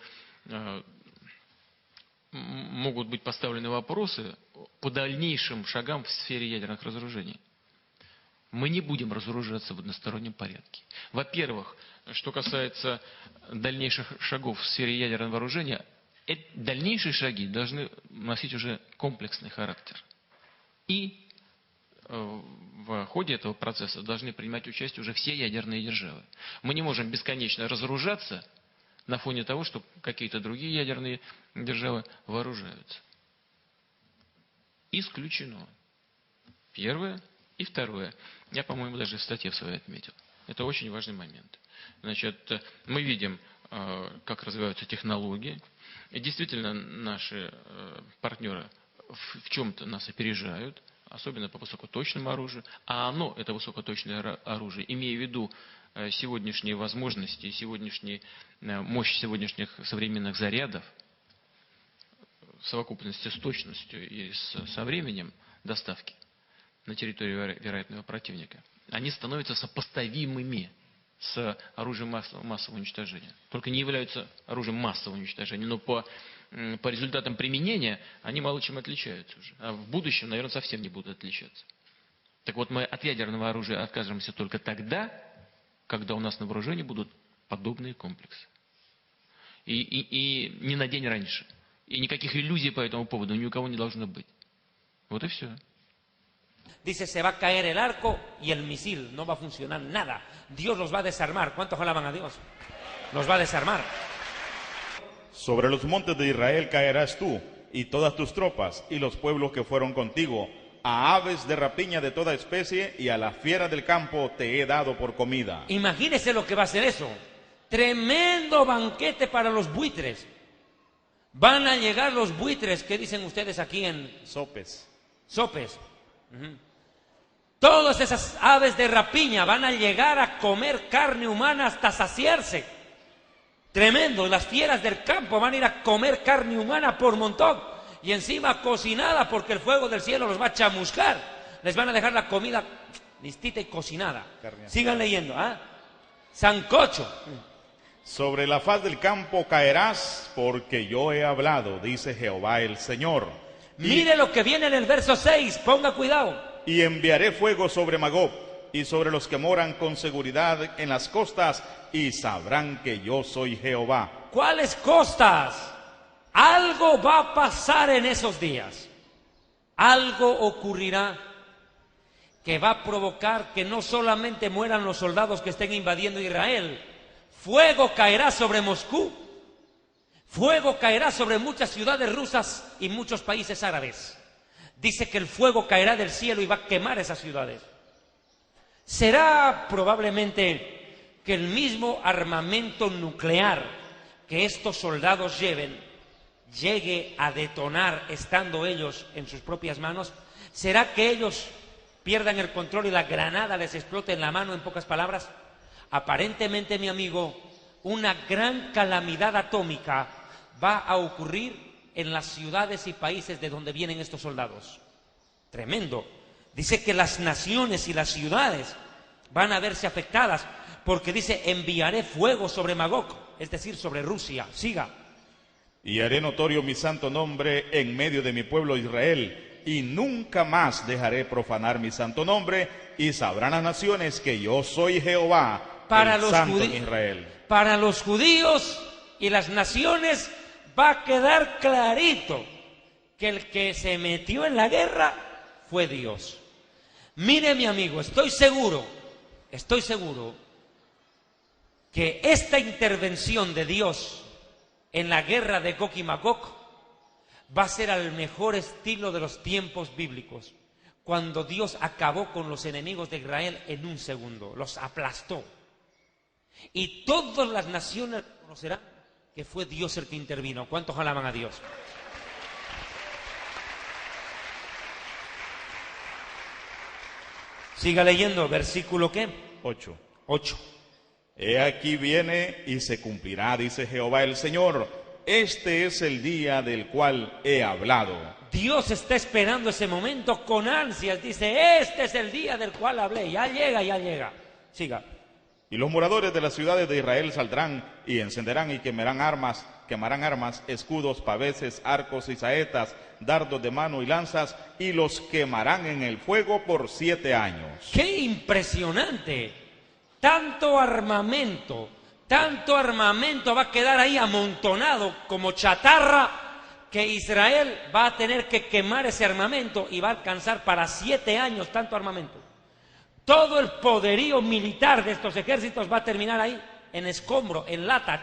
могут быть поставлены вопросы по дальнейшим шагам в сфере ядерных разоружений. Мы не будем разоружаться в одностороннем порядке. Во-первых, что касается дальнейших шагов в сфере ядерного вооружения, дальнейшие шаги должны носить уже комплексный характер. И в ходе этого процесса должны принимать участие уже все ядерные державы. Мы не можем бесконечно разоружаться на фоне того, что какие-то другие ядерные державы вооружаются. Исключено. Первое и второе. Я, по-моему, даже в статье в своей отметил. Это очень важный момент. Значит, мы видим, как развиваются технологии. И действительно, наши партнеры в чем-то нас опережают, особенно по высокоточному оружию. А оно, это высокоточное оружие, имея в виду сегодняшние возможности, мощь сегодняшних современных зарядов, в совокупности с точностью и со временем доставки на территорию вероятного противника, они становятся сопоставимыми с оружием массового уничтожения. Только не являются оружием массового уничтожения, но по результатам применения они мало чем отличаются уже. А в будущем, наверное, совсем не будут отличаться. Так вот, мы от ядерного оружия откажемся только тогда, когда у нас на вооружении будут подобные комплексы. И не на день раньше. И никаких иллюзий по этому поводу ни у кого не должно быть. Вот и все. Dice, se va a caer el arco y el misil, no va a funcionar nada. Dios los va a desarmar. ¿Cuántos alaban a Dios? Los va a desarmar. Sobre los montes de Israel caerás tú y todas tus tropas y los pueblos que fueron contigo. A aves de rapiña de toda especie y a las fieras del campo te he dado por comida. Imagínese lo que va a ser eso. Tremendo banquete para los buitres. Van a llegar los buitres, ¿qué dicen ustedes aquí en Sopes. Sopes? Todas esas aves de rapiña van a llegar a comer carne humana hasta saciarse. Tremendo. Las fieras del campo van a ir a comer carne humana por montón. Y encima cocinada, porque el fuego del cielo los va a chamuscar. Les van a dejar la comida listita y cocinada. Sigan leyendo. Sancocho. Sobre la faz del campo caerás, porque yo he hablado, dice Jehová el Señor. Mire lo que viene en el verso 6, ponga cuidado. Y enviaré fuego sobre Magog y sobre los que moran con seguridad en las costas, y sabrán que yo soy Jehová. ¿Cuáles costas? Algo va a pasar en esos días. Algo ocurrirá que va a provocar que no solamente mueran los soldados que estén invadiendo Israel. Fuego caerá sobre Moscú. Fuego caerá sobre muchas ciudades rusas y muchos países árabes. Dice que el fuego caerá del cielo y va a quemar esas ciudades. Será probablemente que el mismo armamento nuclear que estos soldados llegue a detonar estando ellos en sus propias manos. ¿Será que ellos pierdan el control y la granada les explote en la mano, en pocas palabras? Aparentemente, mi amigo, una gran calamidad atómica va a ocurrir en las ciudades y países de donde vienen estos soldados. Tremendo. Dice que las naciones y las ciudades van a verse afectadas, porque dice, enviaré fuego sobre Magog, es decir, sobre Rusia. Siga. Y haré notorio mi santo nombre en medio de mi pueblo Israel, y nunca más dejaré profanar mi santo nombre, y sabrán las naciones que yo soy Jehová, el Santo en Israel. Para los judíos y las naciones va a quedar clarito que el que se metió en la guerra fue Dios. Mire, mi amigo, estoy seguro que esta intervención de Dios en la guerra de Gog y Magog va a ser al mejor estilo de los tiempos bíblicos, cuando Dios acabó con los enemigos de Israel en un segundo, los aplastó. Y todas las naciones conocerán que fue Dios el que intervino. ¿Cuántos alaban a Dios? Siga leyendo, versículo ¿qué? 8. 8. He aquí viene y se cumplirá, dice Jehová el Señor. Este es el día del cual he hablado. Dios está esperando ese momento con ansias. Dice, este es el día del cual hablé. Ya llega, ya llega. Siga. Y los moradores de las ciudades de Israel saldrán y encenderán y quemarán armas, escudos, paveses, arcos y saetas, dardos de mano y lanzas, y los quemarán en el fuego por 7 años. ¡Qué impresionante! Tanto armamento va a quedar ahí amontonado como chatarra, que Israel va a tener que quemar ese armamento y va a alcanzar para 7 años tanto armamento. Todo el poderío militar de estos ejércitos va a terminar ahí, en escombro, en lata,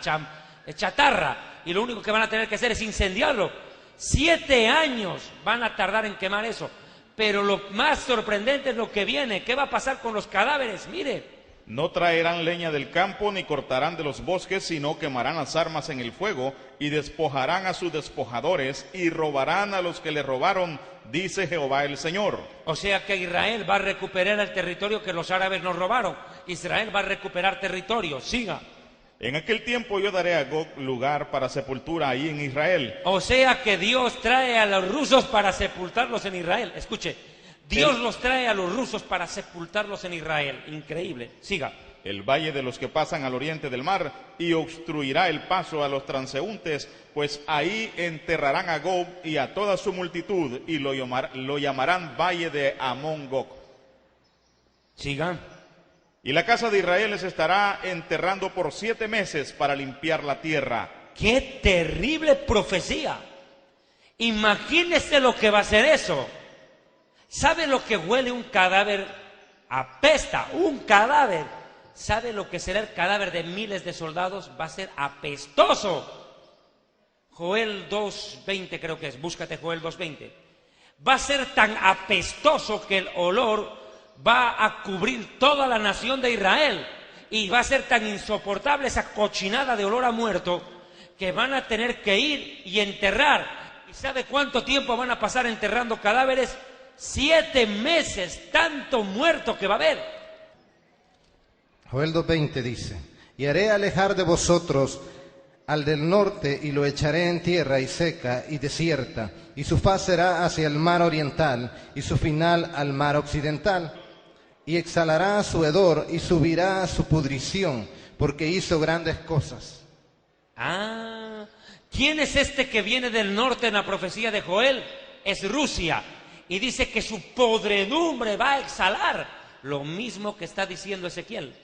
chatarra, y lo único que van a tener que hacer es incendiarlo. 7 años van a tardar en quemar eso. Pero lo más sorprendente es lo que viene. ¿Qué va a pasar con los cadáveres? Mire. No traerán leña del campo ni cortarán de los bosques, sino quemarán las armas en el fuego y despojarán a sus despojadores y robarán a los que le robaron, dice Jehová el Señor. O sea que Israel va a recuperar el territorio que los árabes nos robaron. Israel va a recuperar territorio. Siga. En aquel tiempo yo daré a Gog lugar para sepultura ahí en Israel. O sea que Dios trae a los rusos para sepultarlos en Israel. Escuche, Dios los trae a los rusos para sepultarlos en Israel. Increíble. Siga. El valle de los que pasan al oriente del mar, y obstruirá el paso a los transeúntes, pues ahí enterrarán a Gog y a toda su multitud, y lo llamarán valle de Amón Gog. Siga. Y la casa de Israel les estará enterrando por 7 meses para limpiar la tierra. ¡Qué terrible profecía! Imagínese lo que va a ser eso. ¿Sabe lo que huele un cadáver? Apesta, un cadáver. ¿Sabe lo que será el cadáver de miles de soldados? Va a ser apestoso. Joel 2:20 creo que es, búscate Joel 2:20. Va a ser tan apestoso que el olor va a cubrir toda la nación de Israel, y va a ser tan insoportable esa cochinada de olor a muerto que van a tener que ir y enterrar. ¿Y sabe cuánto tiempo van a pasar enterrando cadáveres? 7 meses, tanto muerto que va a haber. Joel 2:20 dice, y haré alejar de vosotros al del norte, y lo echaré en tierra y seca y desierta, y su faz será hacia el mar oriental, y su final al mar occidental. Y exhalará su hedor y subirá a su pudrición, porque hizo grandes cosas. ¿Quién es este que viene del norte en la profecía de Joel? Es Rusia. Y dice que su podredumbre va a exhalar. Lo mismo que está diciendo Ezequiel.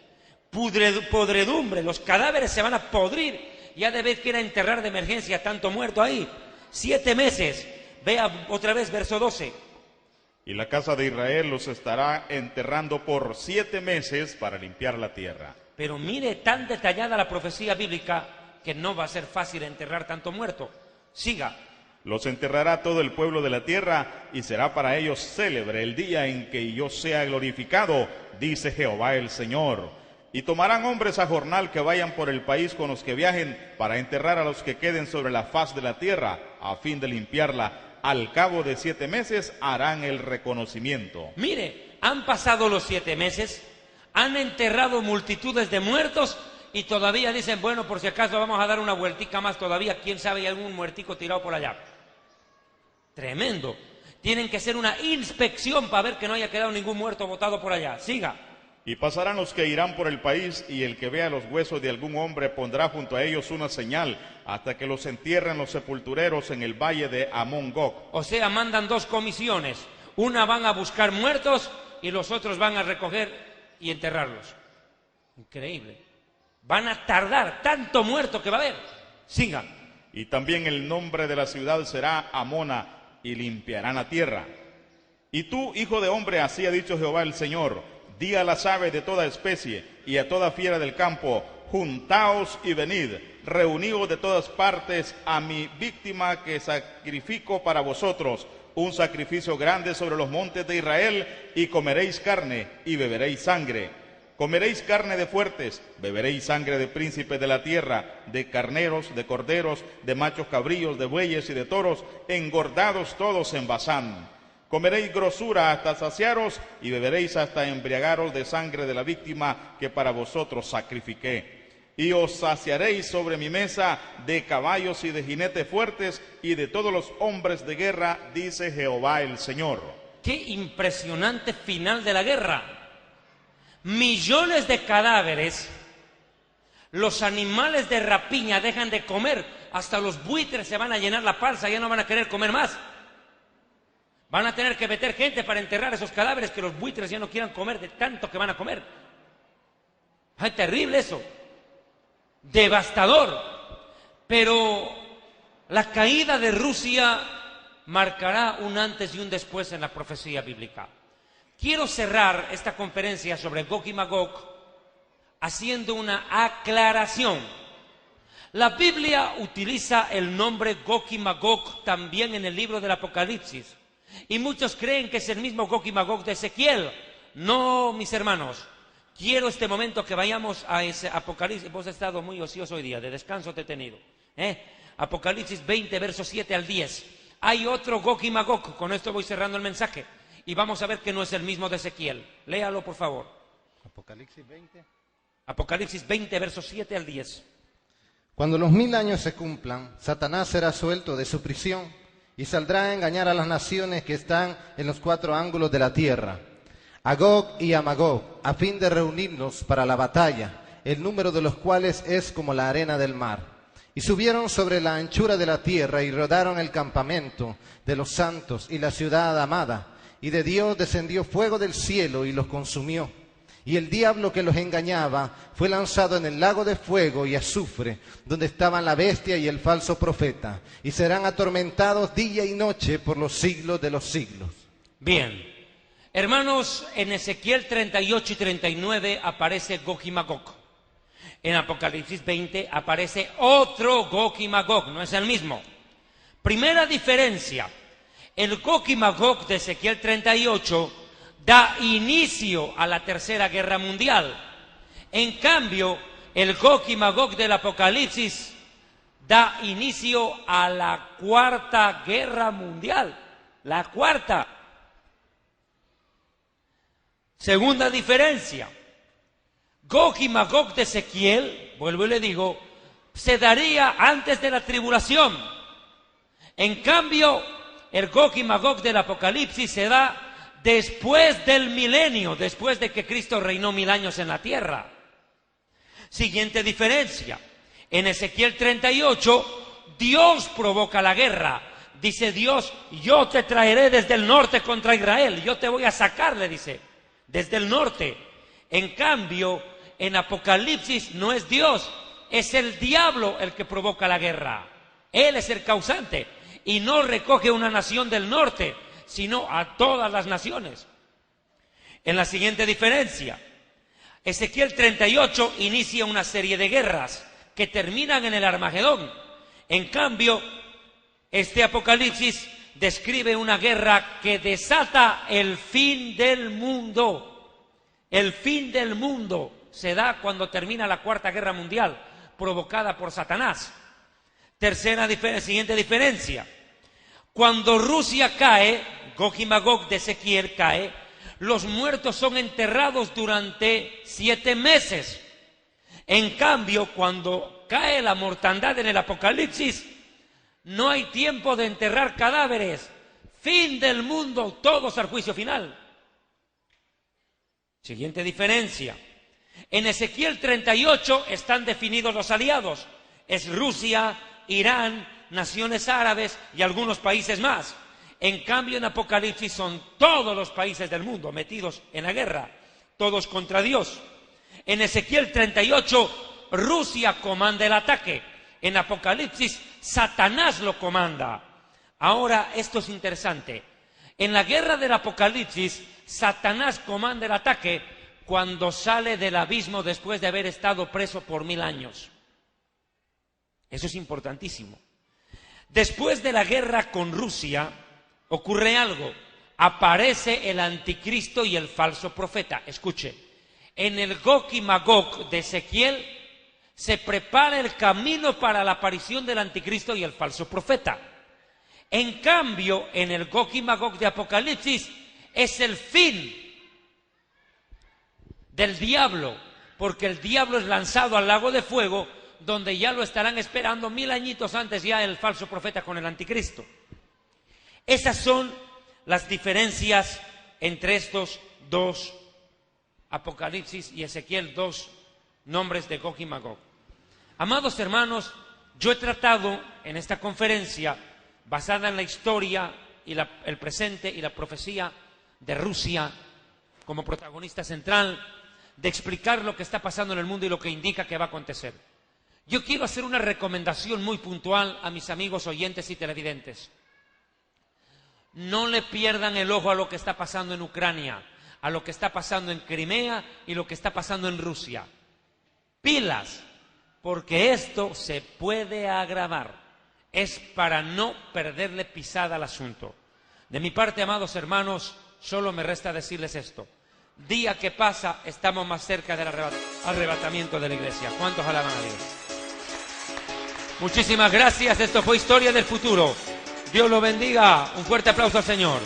Podredumbre, los cadáveres se van a podrir. Ya debe que ir a enterrar de emergencia tanto muerto ahí. 7 meses. Vea otra vez verso 12. Y la casa de Israel los estará enterrando por 7 meses para limpiar la tierra. Pero mire, tan detallada la profecía bíblica que no va a ser fácil enterrar tanto muerto. Siga. Los enterrará todo el pueblo de la tierra, y será para ellos célebre el día en que yo sea glorificado, dice Jehová el Señor. Y tomarán hombres a jornal que vayan por el país con los que viajen, para enterrar a los que queden sobre la faz de la tierra, a fin de limpiarla. Al cabo de 7 meses harán el reconocimiento. Mire, han pasado los 7 meses, han enterrado multitudes de muertos, y todavía dicen, bueno, por si acaso vamos a dar una vueltica más todavía, quién sabe, hay algún muertico tirado por allá. Tremendo. Tienen que hacer una inspección para ver que no haya quedado ningún muerto botado por allá. Siga. Y pasarán los que irán por el país, y el que vea los huesos de algún hombre pondrá junto a ellos una señal, hasta que los entierren los sepultureros en el valle de Amón-Gog. O sea, mandan dos comisiones. Una van a buscar muertos y los otros van a recoger y enterrarlos. Increíble. Van a tardar, tanto muerto que va a haber. Sigan. Y también el nombre de la ciudad será Amona, y limpiarán la tierra. Y tú, hijo de hombre, así ha dicho Jehová el Señor: di a las aves de toda especie y a toda fiera del campo: juntaos y venid, reuníos de todas partes a mi víctima que sacrifico para vosotros, un sacrificio grande sobre los montes de Israel, y comeréis carne y beberéis sangre. Comeréis carne de fuertes, beberéis sangre de príncipes de la tierra, de carneros, de corderos, de machos cabríos, de bueyes y de toros, engordados todos en Basán. Comeréis grosura hasta saciaros, y beberéis hasta embriagaros de sangre de la víctima que para vosotros sacrifiqué. Y os saciaréis sobre mi mesa de caballos y de jinetes fuertes y de todos los hombres de guerra, dice Jehová el Señor. Qué impresionante final de la guerra. Millones de cadáveres, los animales de rapiña dejan de comer, hasta los buitres se van a llenar la panza, ya no van a querer comer más. Van a tener que meter gente para enterrar esos cadáveres, que los buitres ya no quieran comer de tanto que van a comer. ¡Ay, terrible eso! Devastador. Pero la caída de Rusia marcará un antes y un después en la profecía bíblica. Quiero cerrar esta conferencia sobre Gog y Magog haciendo una aclaración. La Biblia utiliza el nombre Gog y Magog también en el libro del Apocalipsis. Y muchos creen que es el mismo Gog y Magog de Ezequiel. No, mis hermanos. Quiero este momento que vayamos a ese Apocalipsis. Vos has estado muy ocioso hoy día, de descanso te he tenido. Apocalipsis 20, versos 7 al 10. Hay otro Gog y Magog. Con esto voy cerrando el mensaje. Y vamos a ver que no es el mismo de Ezequiel. Léalo, por favor. Apocalipsis 20. Apocalipsis 20, versos 7 al 10. Cuando los 1000 años se cumplan, Satanás será suelto de su prisión y saldrá a engañar a las naciones que están en los 4 ángulos de la tierra, a Gog y a Magog, a fin de reunirnos para la batalla, el número de los cuales es como la arena del mar. Y subieron sobre la anchura de la tierra y rodaron el campamento de los santos y la ciudad amada. Y de Dios descendió fuego del cielo y los consumió. Y el diablo que los engañaba fue lanzado en el lago de fuego y azufre, donde estaban la bestia y el falso profeta, y serán atormentados día y noche por los siglos de los siglos. Bien, hermanos, en Ezequiel 38 y 39 aparece Gog y Magog. En Apocalipsis 20 aparece otro Gog y Magog, no es el mismo. Primera diferencia. El Gog y Magog de Ezequiel 38 da inicio a la Tercera Guerra Mundial. En cambio, el Gog y Magog del Apocalipsis da inicio a la Cuarta Guerra Mundial. La cuarta. Segunda diferencia. Gog y Magog de Ezequiel, vuelvo y le digo, se daría antes de la tribulación. En cambio, el Gog y Magog del Apocalipsis se da después del milenio, después de que Cristo reinó 1000 años en la tierra. Siguiente diferencia. En Ezequiel 38, Dios provoca la guerra. Dice Dios: yo te traeré desde el norte contra Israel. Yo te voy a sacar, le dice, desde el norte. En cambio, en Apocalipsis no es Dios, es el diablo el que provoca la guerra. Él es el causante. Y no recoge una nación del norte, sino a todas las naciones. En la siguiente diferencia, Ezequiel 38 inicia una serie de guerras que terminan en el Armagedón. En cambio, este Apocalipsis describe una guerra que desata el fin del mundo. El fin del mundo se da cuando termina la Cuarta Guerra Mundial, provocada por Satanás. Siguiente diferencia. Cuando Rusia cae, Gog y Magog de Ezequiel cae, los muertos son enterrados durante 7 meses. En cambio, cuando cae la mortandad en el Apocalipsis, no hay tiempo de enterrar cadáveres. Fin del mundo, todos al juicio final. Siguiente diferencia. En Ezequiel 38 están definidos los aliados. Es Rusia, Irán, naciones árabes y algunos países más. En cambio, en Apocalipsis son todos los países del mundo metidos en la guerra, todos contra Dios. En Ezequiel 38, Rusia comanda el ataque. En Apocalipsis, Satanás lo comanda. Ahora, esto es interesante. En la guerra del Apocalipsis, Satanás comanda el ataque cuando sale del abismo después de haber estado preso por 1000 años. Eso es importantísimo. Después de la guerra con Rusia, ocurre algo. Aparece el anticristo y el falso profeta. Escuche, en el Gog y Magog de Ezequiel se prepara el camino para la aparición del anticristo y el falso profeta. En cambio, en el Gog y Magog de Apocalipsis es el fin del diablo, porque el diablo es lanzado al lago de fuego, donde ya lo estarán esperando 1000 añitos antes ya el falso profeta con el anticristo. Esas son las diferencias entre estos dos Apocalipsis y Ezequiel, dos nombres de Gog y Magog. Amados hermanos, yo he tratado en esta conferencia, basada en la historia y el presente y la profecía de Rusia como protagonista central, de explicar lo que está pasando en el mundo y lo que indica que va a acontecer. Yo quiero hacer una recomendación muy puntual a mis amigos oyentes y televidentes. No le pierdan el ojo a lo que está pasando en Ucrania, a lo que está pasando en Crimea y lo que está pasando en Rusia. Pilas, porque esto se puede agravar. Es para no perderle pisada al asunto. De mi parte, amados hermanos, solo me resta decirles esto. Día que pasa, estamos más cerca del arrebatamiento de la iglesia. ¿Cuántos alaban a Dios? Muchísimas gracias. Esto fue Historia del Futuro. Dios lo bendiga. Un fuerte aplauso al Señor.